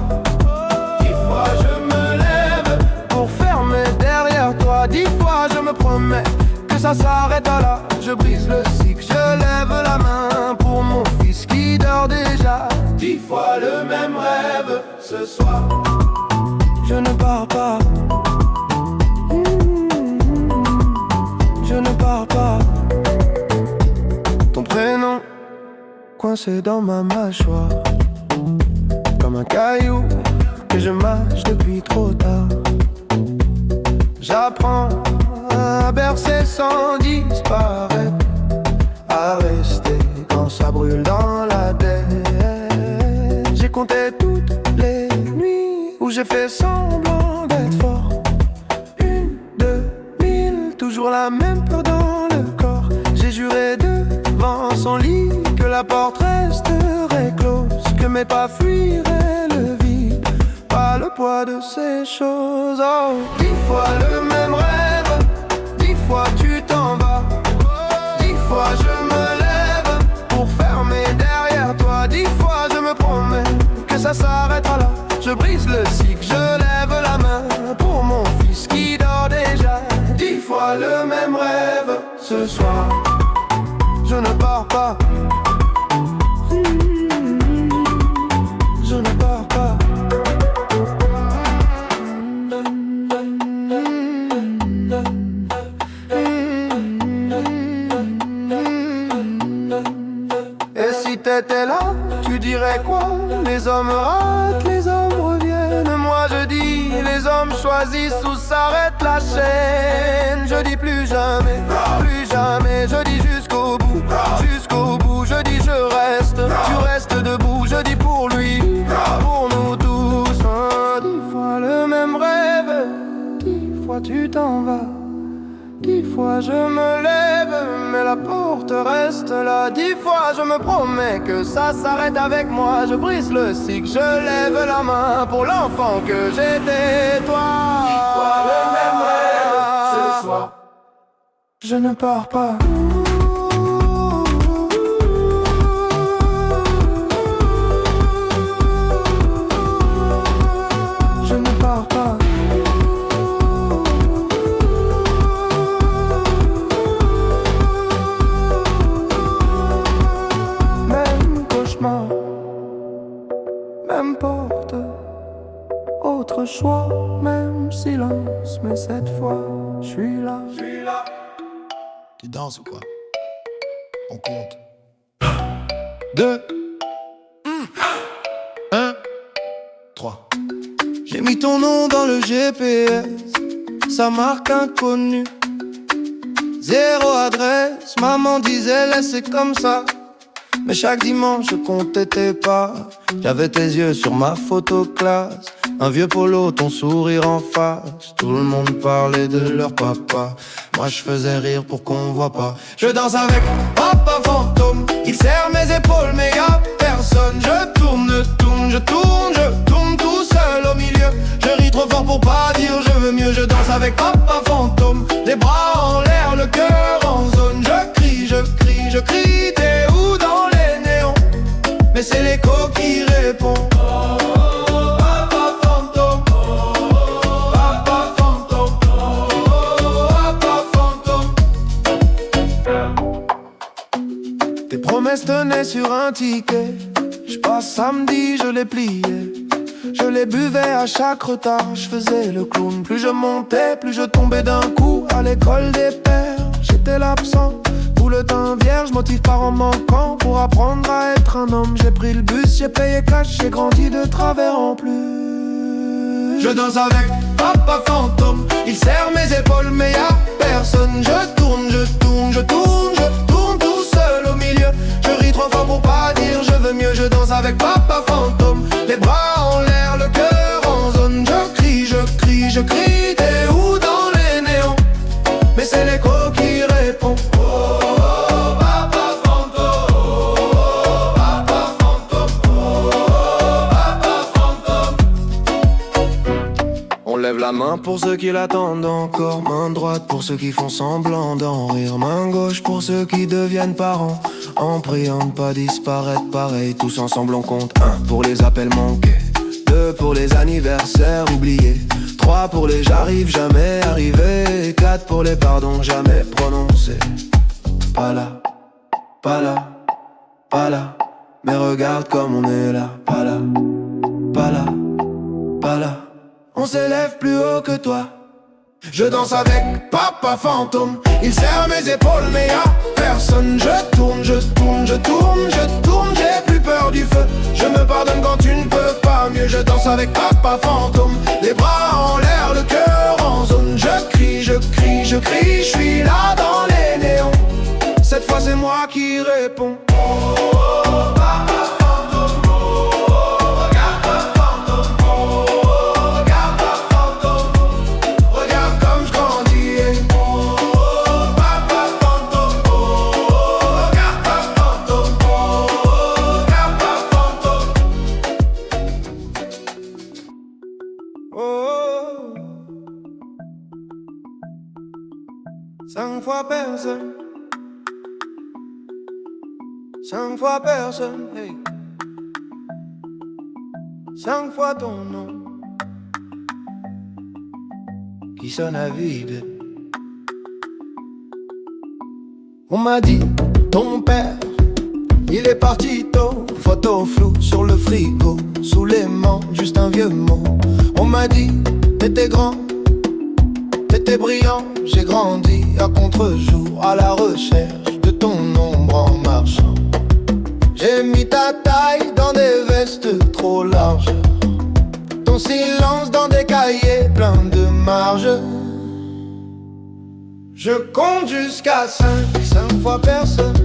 S1: 10 fois je me lève pour fermer derrière toi. 10 fois je me promets que ça s'arrête là. Je brise le cycle, je lève la main pour mon fils qui dort déjà. 10 fois le même rêve ce soir. Je ne pars pas. Je ne pars pas. Ton prénom coincé dans ma mâchoire, comme un caillou que je mâche depuis trop tard. J'apprends à bercer sans disparaître, à rester quand ça brûle dans la tête. J'ai compté toutes les nuits où j'ai fait semblant d'être fort. 1, 2, 1000, toujours la même peur dans le corps. J'ai juré devant son lit que la porte resterait close, que mes pas fuiraient le vide, pas le poids de ces choses. Oh, 10 fois le même rêve, 10 fois tu t'en vas, 10 fois je me lève pour fermer derrière toi. 10 fois je me promets que ça s'arrêtera là. Je brise le cycle, je lève la main pour mon fils qui dort déjà. 10 fois le même rêve. Ce soir, je ne pars pas. Je ne pars pas. Et si t'étais là, tu dirais quoi? Les hommes ratent, les hommes reviennent. Moi je dis, les hommes choisissent où s'arrête la chaîne. Je dis plus jamais, plus jamais. Je dis jusqu'au bout, jusqu'au bout. Je dis je reste, tu restes debout. Je dis pour lui, pour nous tous. 10 fois le même rêve, 10 fois tu t'en vas. 10 fois je me lève, mais la porte reste là. 10 fois je me promets que ça s'arrête avec moi. Je brise le cycle, je lève la main pour l'enfant que j'étais, toi. 10 fois le même rêve, ce soir, je ne pars pas. Je ne pars pas. Même porte, autre choix, même silence, mais cette fois, je suis là.
S2: Tu danses ou quoi? On compte.
S1: 2, 1, 3. J'ai mis ton nom dans le GPS, sa marque inconnue. 0 adresse, maman disait laissez comme ça. Mais chaque dimanche je comptais tes pas. J'avais tes yeux sur ma photo classe, un vieux polo, ton sourire en face. Tout le monde parlait de leur papa, moi je faisais rire pour qu'on voit pas. Je danse avec papa fantôme, il serre mes épaules mais y'a personne. Je tourne, tourne, je tourne, je tourne tout seul au milieu. Je ris trop fort pour pas dire je veux mieux. Je danse avec papa fantôme, les bras en l'air, le cœur en zone. Je crie, je crie, je crie, t'es où dans les néons? Mais c'est l'écho qui répond. Papa fantôme, papa fantôme, papa fantôme. Tes promesses tenaient sur un ticket. J'passe samedi, je les pliais. Je les buvais à chaque retard. Je faisais le clown. Plus je montais, plus je tombais d'un coup. À l'école des pères, j'étais l'absent. Tout le temps vierge, motive par en manquant. Pour apprendre à être un homme, j'ai pris le bus, j'ai payé cash, j'ai grandi de travers en plus. Je danse avec papa fantôme, il serre mes épaules mais y'a personne. Je tourne, je tourne, je tourne, je tourne tout seul au milieu. Je ris trop fort pour pas dire je veux mieux. Je danse avec papa fantôme, les bras en l'air, le cœur en zone. Je crie, je crie, je crie, t'es où dans les néons? Mais c'est l'écho qui répond. Lève la main pour ceux qui l'attendent encore. Main droite pour ceux qui font semblant d'en rire. Main gauche pour ceux qui deviennent parents, en priant de pas disparaître pareil. Tous ensemble on compte. 1 pour les appels manqués, 2 pour les anniversaires oubliés, 3 pour les j'arrive jamais arrivé, 4 pour les pardons jamais prononcés. Pas là, pas là, pas là, mais regarde comme on est là. Pas là, pas là, pas là. On s'élève plus haut que toi. Je danse avec papa fantôme, il serre mes épaules mais y'a personne. Je tourne, je tourne, je tourne, je tourne, j'ai plus peur du feu. Je me pardonne quand tu ne peux pas mieux. Je danse avec papa fantôme, les bras en l'air, le cœur en zone. Je crie, je crie, je crie, je suis là dans les néons. Cette fois c'est moi qui réponds. Cinq fois personne, 5 fois personne, hey. 5 fois ton nom qui sonne à vide. On m'a dit, ton père, il est parti tôt. Photo floue sur le frigo, sous l'aimant, juste un vieux mot. On m'a dit, t'étais grand, t'étais brillant. J'ai grandi à contre-jour, à la recherche de ton ombre en marchant. J'ai mis ta taille dans des vestes trop larges, ton silence dans des cahiers pleins de marges. Je compte jusqu'à 5 fois personne.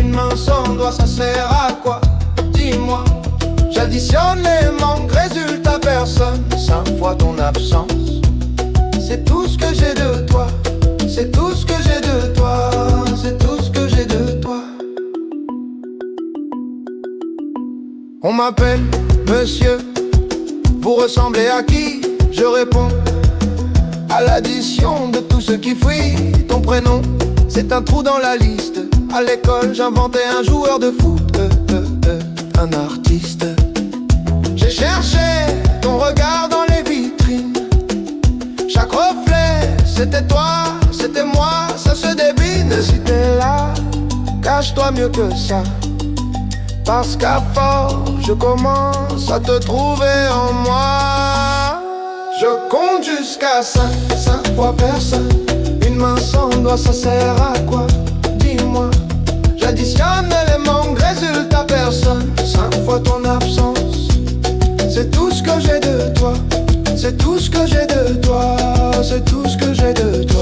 S1: Une main sans doigt, ça sert à quoi? Dis-moi. J'additionne les manques, résultat personne. 5 fois ton absence. C'est tout ce que j'ai de toi. C'est tout ce que j'ai de toi. C'est tout ce que j'ai de toi. On m'appelle monsieur. Vous ressemblez à qui? Je réponds à l'addition de tout ce qui fuit. Ton prénom, c'est un trou dans la liste. À l'école, j'inventais un joueur de foot, un artiste. J'ai cherché ton regard dans les vitrines. Chaque reflet, c'était toi, c'était moi, ça se débine. Si t'es là, cache-toi mieux que ça. Parce qu'à force, je commence à te trouver en moi. Je compte jusqu'à 5 fois personne. Une main sans doigt, ça sert à quoi? Dis-moi. J'additionne les manques, résultat personne. 5 fois ton absence. C'est tout ce que j'ai de toi. C'est tout ce que j'ai de toi. C'est tout ce que j'ai de toi.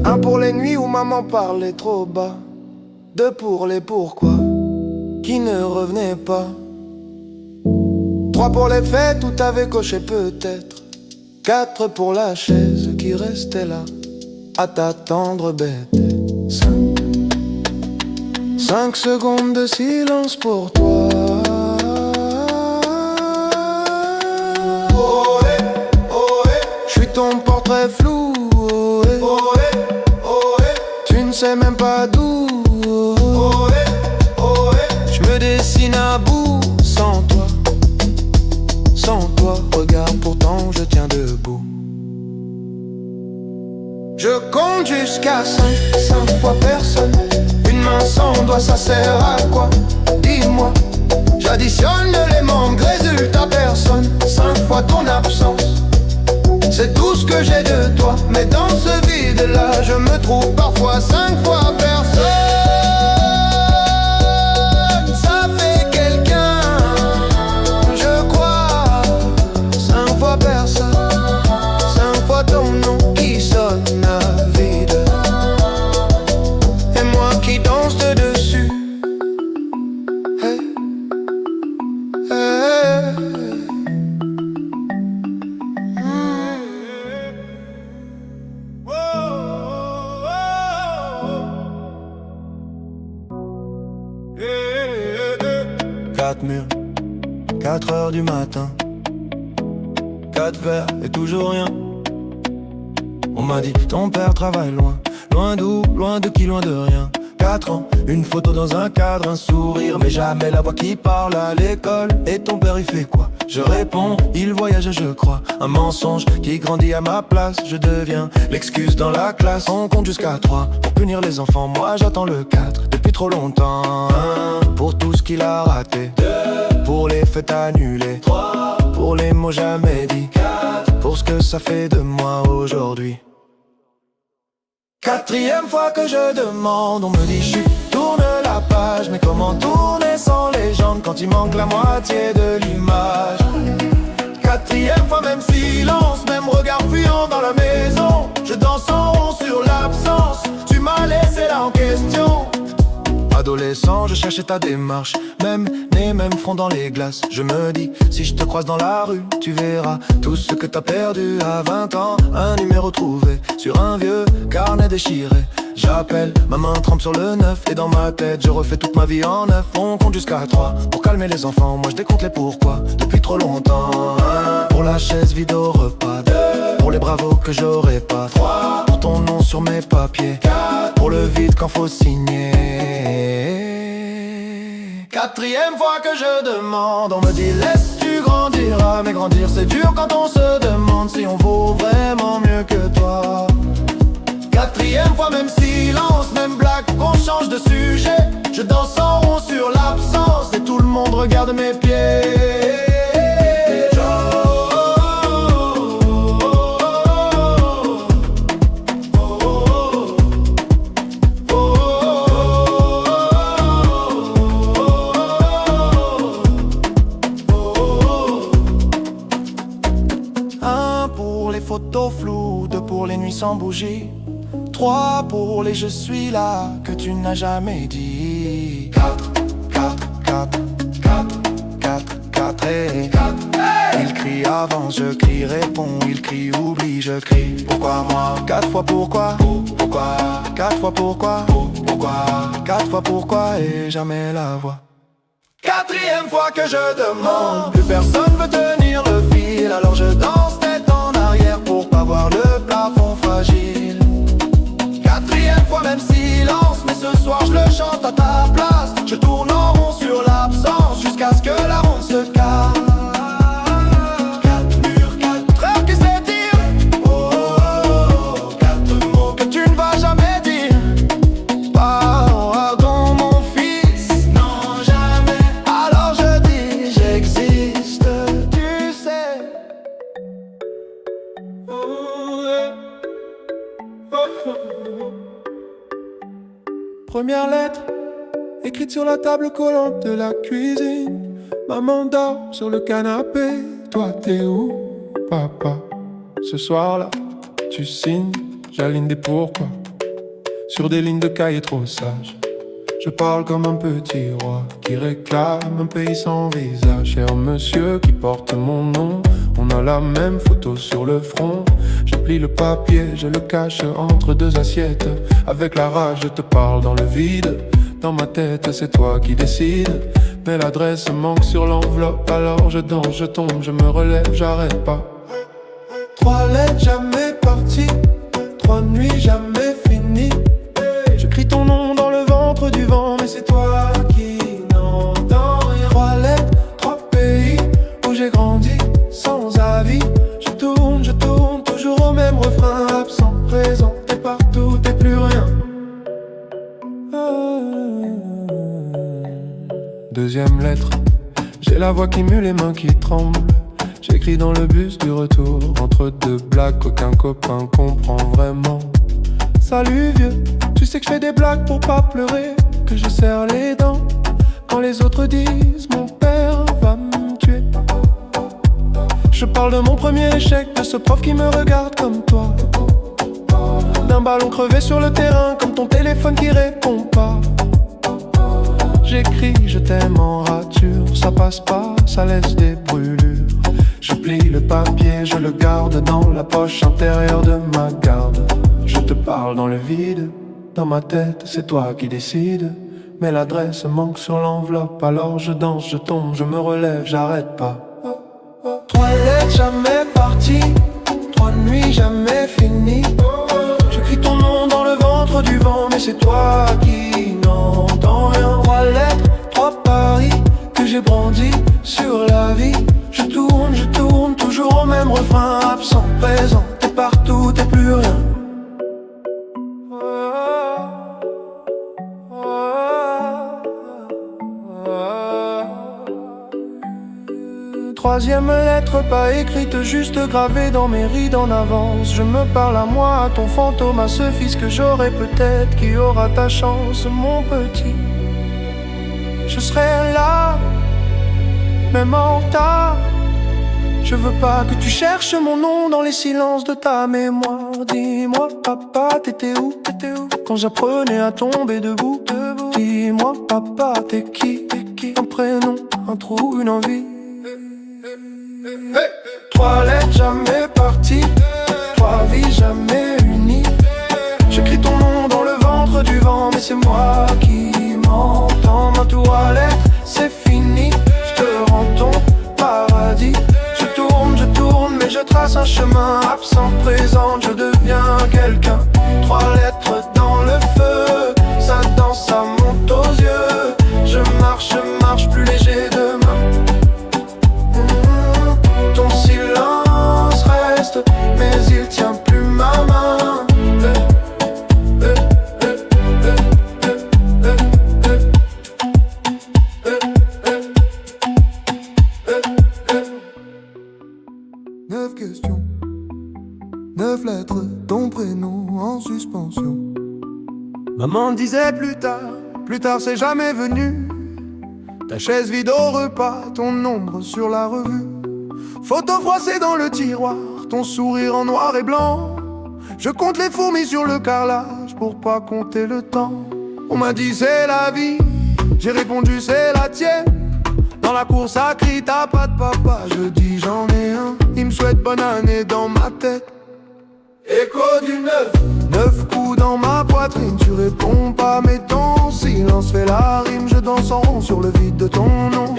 S1: Un pour les nuits où maman parlait trop bas. 2 pour les pourquoi qui ne revenaient pas. 3 pour les fêtes où t'avais coché peut-être. 4 pour la chaise qui restait là à t'attendre bête. 5 secondes de silence pour toi. J'suis ton portrait flou. Tu ne sais même pas d'où. J'me dessine à bout sans toi. Sans toi, regarde pourtant je tiens debout. Je compte jusqu'à 5 fois personne. Une main sans doigt, ça sert à quoi? Dis-moi. J'additionne les manques, résultat personne. 5 fois ton absence. C'est tout ce que j'ai de toi. Mais dans ce vide-là, je me trouve parfois 5 fois personne. Ça fait quelqu'un, je crois. 5 fois personne. 5 fois ton nom qui sonne à vide. Et moi qui danse de dessus. Hey, hey. Quatre murs, 4 heures du matin. 4 verres et toujours rien. On m'a dit ton père travaille loin. Loin d'où, loin de qui, loin de rien.
S2: 4 ans. Une photo dans un cadre, un sourire, mais jamais la voix qui parle à l'école. Et ton père il fait quoi? Je réponds, il voyage je crois. Un mensonge qui grandit à ma place. Je deviens l'excuse dans la classe. On compte jusqu'à 3 pour punir les enfants. Moi j'attends le 4 depuis trop longtemps. 1 pour tout ce qu'il a raté. 2 pour les fêtes annulées. 3 pour les mots jamais dits. 4 pour ce que ça fait de moi aujourd'hui. 4e fois que je demande, on me dit chut, tourne la page. Mais comment tourner sans légende quand il manque la moitié de l'image? 4e fois, même silence, même regard fuyant dans la maison. Je danse en rond sur l'absence, tu m'as laissé là en question. Adolescent, je cherchais ta démarche, même nez, même front dans les glaces. Je me dis, si je te croise dans la rue, tu verras tout ce que t'as perdu à 20 ans. Un numéro trouvé sur un vieux carnet déchiré. J'appelle, ma main trempe sur le 9. Et dans ma tête, je refais toute ma vie en 9. On compte jusqu'à 3 pour calmer les enfants. Moi je décompte les pourquoi depuis trop longtemps. 1 pour la chaise vide au repas. 2 pour les bravos que j'aurais pas. 3 pour ton nom sur mes papiers. 4 pour le vide quand faut signer. 4e fois que je demande, on me dit laisse tu grandiras. Mais grandir c'est dur quand on se demande si on vaut vraiment mieux que toi. 4e fois, même silence, même blague, qu'on change de sujet. Je danse en rond sur l'absence et tout le monde regarde mes pieds. Pour les photos floues, 2 pour les nuits sans bougie. 3 pour les je suis là que tu n'as jamais dit. 4, 4, 4, 4, 4, 4 et 4. Il crie avance, je crie réponds. Il crie oublie, je crie pourquoi moi? 4 fois pourquoi? Pourquoi? 4 fois pourquoi? Pourquoi? 4 fois pourquoi et jamais la voix. 4e fois que je demande, plus personne veut tenir le fil. Alors je danse tête en arrière pour pas voir le plafond fragile. 4e fois, même silence, mais ce soir je le chante à ta place. Je tourne en rond sur l'absence jusqu'à ce que la ronde se casse. 4 murs, 4 heures qui s'étirent. Oh, oh, oh, 4 mots que tu ne vas jamais dire. Pardon mon fils, non jamais. Alors je dis j'existe, tu sais. Première lettre, écrite sur la table collante de la cuisine. Maman dort sur le canapé. Toi t'es où, papa? Ce soir-là, tu signes, j'aligne des pourquoi sur des lignes de cahier trop sages. Je parle comme un petit roi qui réclame un pays sans visage. Cher monsieur qui porte mon nom, on a la même photo sur le front. Je plie le papier, je le cache entre 2 assiettes. Avec la rage, je te parle dans le vide. Dans ma tête, c'est toi qui décides. Mais l'adresse manque sur l'enveloppe. Alors je danse, je tombe, je me relève, j'arrête pas. 3 lettres jamais parties, 3 nuits jamais finies. Je crie ton nom dans le ventre du vent, mais c'est toi qui n'entends rien. 3 lettres, 3 pays où j'ai grandi sans avis. Je tourne, toujours au même refrain. Absent, présent, t'es partout, t'es plus rien. 2e lettre, j'ai la voix qui mue, les mains qui tremblent. J'écris dans le bus du retour, entre 2 blagues qu'aucun copain comprend vraiment. Salut vieux, tu sais que je fais des blagues pour pas pleurer, que je serre les dents quand les autres disent mon père va me tuer. Je parle de mon premier échec, de ce prof qui me regarde comme toi, d'un ballon crevé sur le terrain, comme ton téléphone qui répond pas. J'écris je t'aime en rature, ça passe pas, ça laisse des brûlures. Je plie le papier, je le garde dans la poche intérieure de ma garde. Je te parle dans le vide, dans ma tête c'est toi qui décides. Mais l'adresse manque sur l'enveloppe, alors je danse, je tombe, je me relève, j'arrête pas. 3 lettres jamais parties, 3 nuits jamais finies. Je crie ton nom dans le ventre du vent, mais c'est toi qui absent, présent, t'es partout, t'es plus rien. Troisième lettre pas écrite, juste gravée dans mes rides en avance. Je me parle à moi, à ton fantôme, à ce fils que j'aurai peut-être, qui aura ta chance, mon petit. Je serai là, même en retard. Je veux pas que tu cherches mon nom dans les silences de ta mémoire. Dis-moi, papa, t'étais où quand j'apprenais à tomber debout? Dis-moi, papa, t'es qui? Un prénom, un trou, une envie. Hey. 3 lettres jamais parties, 3 vies jamais unies. J'écris ton nom dans le ventre du vent, mais c'est moi qui m'entends. Ma toilette, c'est fini, je te rends ton paradis. Je tourne, mais je trace un chemin. Absent, présent, je deviens quelqu'un. 3 lettres dans le feu, ça danse, ça monte aux yeux. Je marche plus léger demain. Ton silence reste, mais il tient plus ma main. Neuf questions, 9 lettres, ton prénom en suspension. Maman disait plus tard c'est jamais venu. Ta chaise vide au repas, ton ombre sur la revue. Photo froissée dans le tiroir, ton sourire en noir et blanc. Je compte les fourmis sur le carrelage pour pas compter le temps. On m'a dit c'est la vie, j'ai répondu c'est la tienne. Dans la cour ça crie t'as pas de papa, je dis j'en ai un. Il me souhaite bonne année dans ma tête. Écho du 9 coups dans ma poitrine, tu réponds pas mais ton silence fait la rime. Je danse en rond sur le vide de ton nom.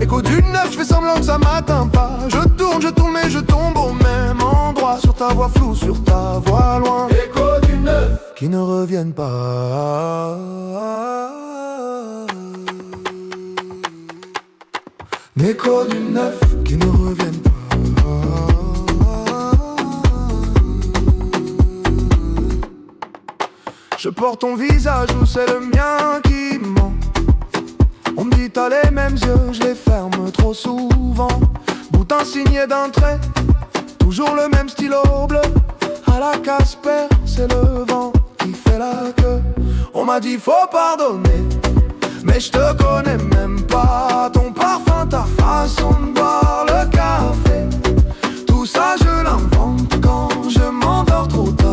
S2: Écho du 9, je fais semblant que ça m'atteint pas. Je tourne mais je tombe au même endroit. Sur ta voix floue, sur ta voix loin. Écho du 9 qui ne reviennent pas. Écho du 9 qui ne reviennent pas. Je porte ton visage ou c'est le mien qui ment. On me dit t'as les mêmes yeux, je les ferme trop souvent. Boutin signé d'un trait, toujours le même stylo bleu. À la Casper, c'est le vent qui fait la queue. On m'a dit faut pardonner, mais je te connais même pas. Ton parfum, ta façon de boire le café, tout ça je l'invente quand je m'endors trop tard.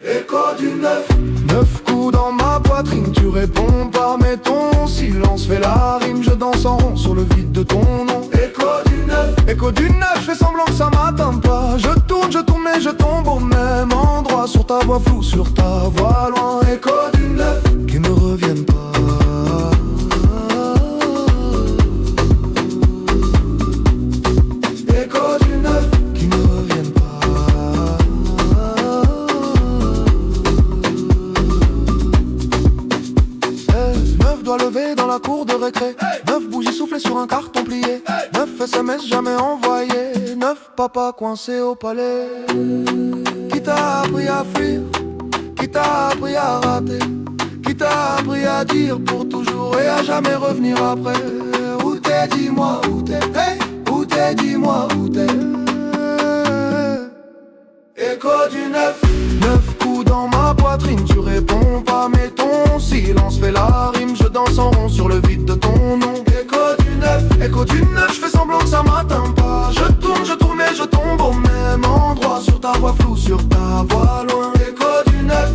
S2: Écho du 9 coups dans ma poitrine, tu réponds pas mais ton silence fait la rime. Je danse en rond sur le vide de ton nom. Écho du 9, je fais semblant que ça m'atteint pas. Je tourne mais je tombe au même endroit. Sur ta voix floue, sur ta voix loin. Écho du 9 qui ne reviennent pas. Écho du 9 qui ne reviennent pas. Neuf doigts levés dans la cour de récré. 9 bougies soufflées sur un carton plié. 9 SMS jamais envoyés. 9 papas coincés au palais. Qui t'a appris à fuir? Qui t'a appris à rater? Qui t'a appris à dire pour toujours et à jamais revenir après? Où t'es, dis-moi où t'es. Hey, où t'es, dis-moi où t'es. Écho du 9 coups dans ma poitrine, tu réponds pas mais ton silence fait la rime. Je danse en rond sur le vide de ton nom. Écho du 9, je fais semblant que ça m'atteint pas. Je tourne mais je tombe au même endroit. Sur ta voix floue, sur ta voix loin. Écho du 9.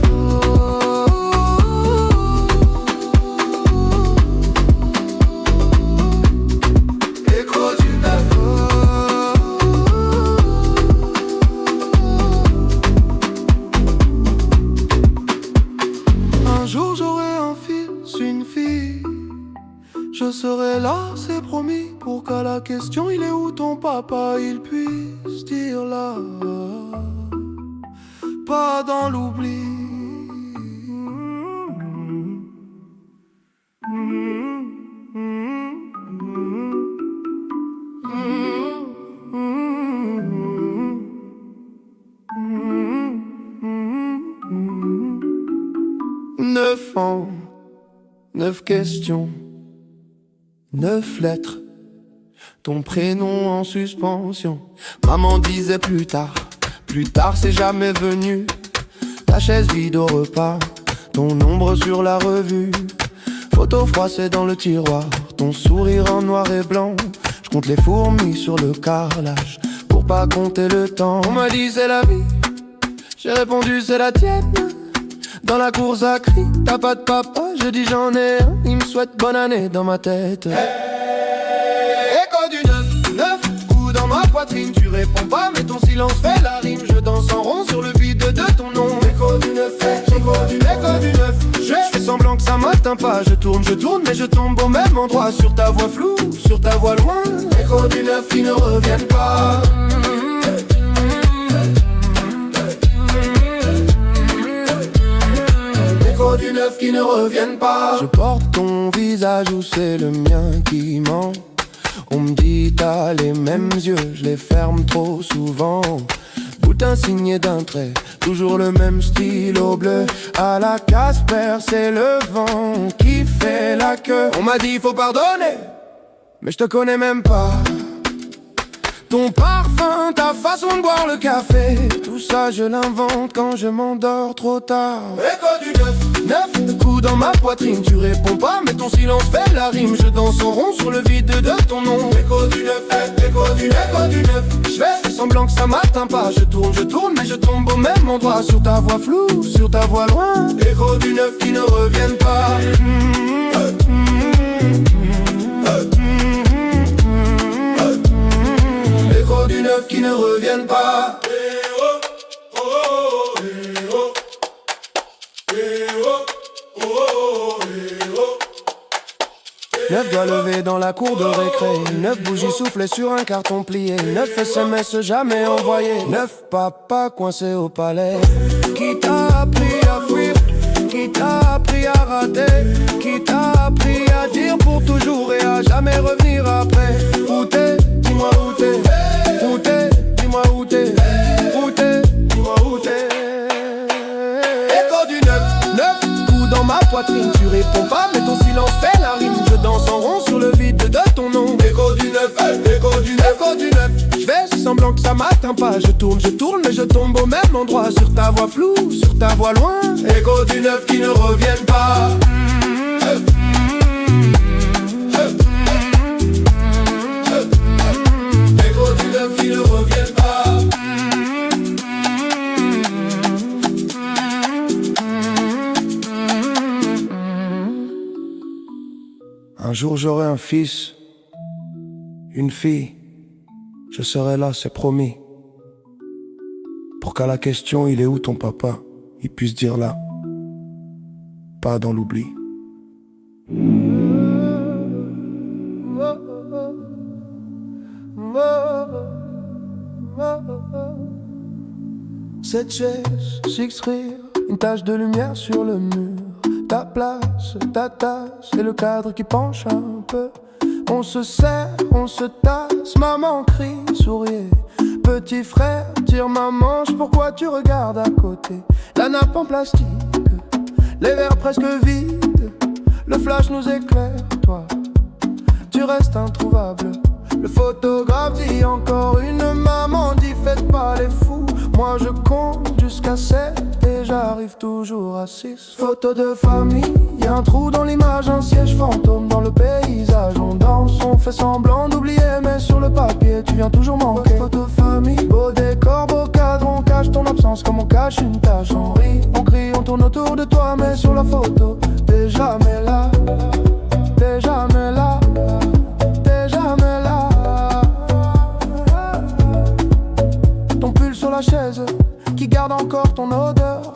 S2: Écho du 9. Un jour j'aurai un fils, une fille. Je serai là, c'est promis, pour qu'à la question il est où ton papa, il puisse dire là, pas dans l'oubli.
S1: enfants, 9 questions, 9 lettres, ton prénom en suspension. Maman disait plus tard c'est jamais venu. Ta chaise vide au repas, ton ombre sur la revue. Photo froissée dans le tiroir, ton sourire en noir et blanc. Je compte les fourmis sur le carrelage pour pas compter le temps. On m'a dit c'est la vie, j'ai répondu c'est la tienne. Dans la cour ça crie, t'as pas de papa, je dis j'en ai un. Il me souhaite bonne année dans ma tête. Écho du 9 coups dans ma poitrine. Tu réponds pas mais ton silence fait la rime. Je danse en rond sur le vide de ton nom. Écho du 9, écho du 9. Je fais semblant que ça m'atteint pas. Je tourne mais je tombe au même endroit. Sur ta voix floue, sur ta voix loin. Écho du 9 qui ne reviennent pas. Écho du 9 qui ne reviennent pas. Je porte ton visage ou c'est le mien qui ment. On me dit t'as les mêmes yeux, je les ferme trop souvent. Boutin signé d'un trait, toujours le même stylo bleu. À la Casper, c'est le vent qui fait la queue. On m'a dit faut pardonner, mais je te connais même pas. Ton parfum, ta façon de boire le café, tout ça je l'invente quand je m'endors trop tard. Écho du 9 coups dans ma poitrine. Tu réponds pas mais ton silence fait la rime. Je danse en rond sur le vide de ton nom. Écho du 9, écho du 9. Je fais semblant que ça m'atteint pas. Je tourne mais je tombe au même endroit. Sur ta voix floue, sur ta voix loin. Écho du 9 qui ne reviennent pas. Écho du 9 qui ne reviennent pas. 9 doigts levés dans la cour de récré. 9 bougies soufflées sur un carton plié. 9 SMS jamais envoyés. 9 papas coincés au palais. Qui t'a appris à fuir? Qui t'a appris à rater? Qui t'a appris à dire pour toujours et à jamais revenir après? Où t'es? Dis-moi où t'es. Où t'es? Dis-moi où t'es. Où t'es? Dis-moi où t'es. Écho du 9 coups dans ma poitrine. Tu réponds pas mais ton silence fait la rime. Je danse en rond sur le vide de ton nom. Écho du 9, écho du 9. Je fais semblant que ça m'atteint pas. Je tourne mais je tombe au même endroit. Sur ta voix floue, sur ta voix loin. Écho du 9 qui ne reviennent pas. Écho du 9 qui ne reviennent pas. Un jour j'aurai un fils, une fille, je serai là, c'est promis. Pour qu'à la question il est où ton papa, il puisse dire là, pas dans l'oubli. Cette chaise, six rires, une tache de lumière sur le mur. Ta place, ta tasse et le cadre qui penche un peu. On se serre, on se tasse, maman crie, sourit. Petit frère tire ma manche, pourquoi tu regardes à côté? La nappe en plastique, les verres presque vides. Le flash nous éclaire, toi, tu restes introuvable. Le photographe dit encore une maman dit faites pas les fous. Moi je compte jusqu'à 7 et j'arrive toujours à 6. Photo de famille, y'a un trou dans l'image, un siège fantôme dans le paysage. On danse, on fait semblant d'oublier, mais sur le papier tu viens toujours manquer. Photo de famille, beau décor, beau cadre, on cache ton absence comme on cache une tache. On rit, on crie, on tourne autour de toi, mais sur la photo t'es jamais là. T'es jamais là. T'es jamais là. Ton pull sur la chaise qui garde encore ton odeur.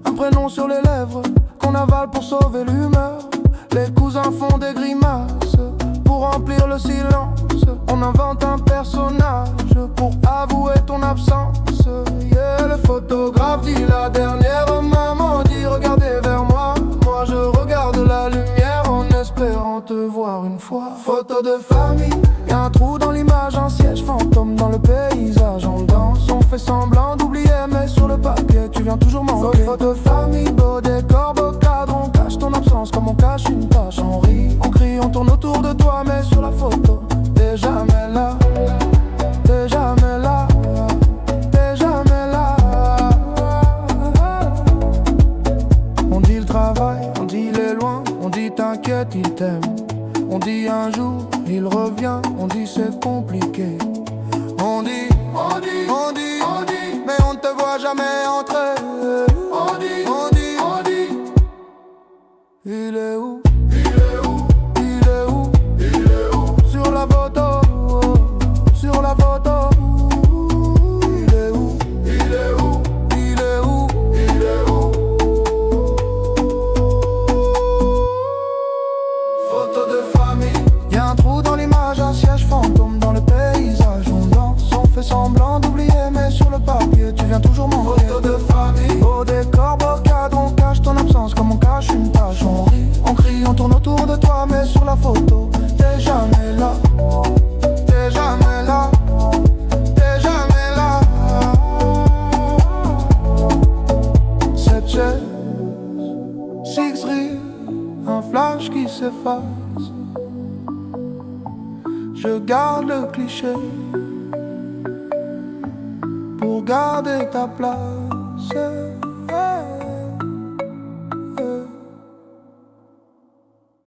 S1: Un prénom sur les lèvres qu'on avale pour sauver l'humeur. Les cousins font des grimaces pour remplir le silence. On invente un personnage pour avouer ton absence. Yeah, le photographe dit la dernière maman dit regardez vers moi. Moi je regarde la lumière en espérant te voir une fois. Photo de famille, y'a un trou dans l'image, un siège fantôme dans le paysage. On danse, on fait semblant d'oublier, mais sur le papier tu viens toujours manquer. Photo de famille, beau décor, beau cadre, on jamais entré. On dit, il est où? Sur la photo, sur la photo. Il est où? Photo de famille. Y'a un trou dans l'image, un siège fantôme dans le paysage. On danse, on fait semblant d'oublier, mais sur le papier tu viens toujours manquer. Photo de famille. Au décor, beau cadre, on cache ton absence comme on cache une tâche. On rit, on crie, on tourne autour de toi, mais sur la photo t'es jamais là. T'es jamais là. T'es jamais là. Cette chaise, six rires, un flash qui s'efface. Je garde le cliché pour garder ta place.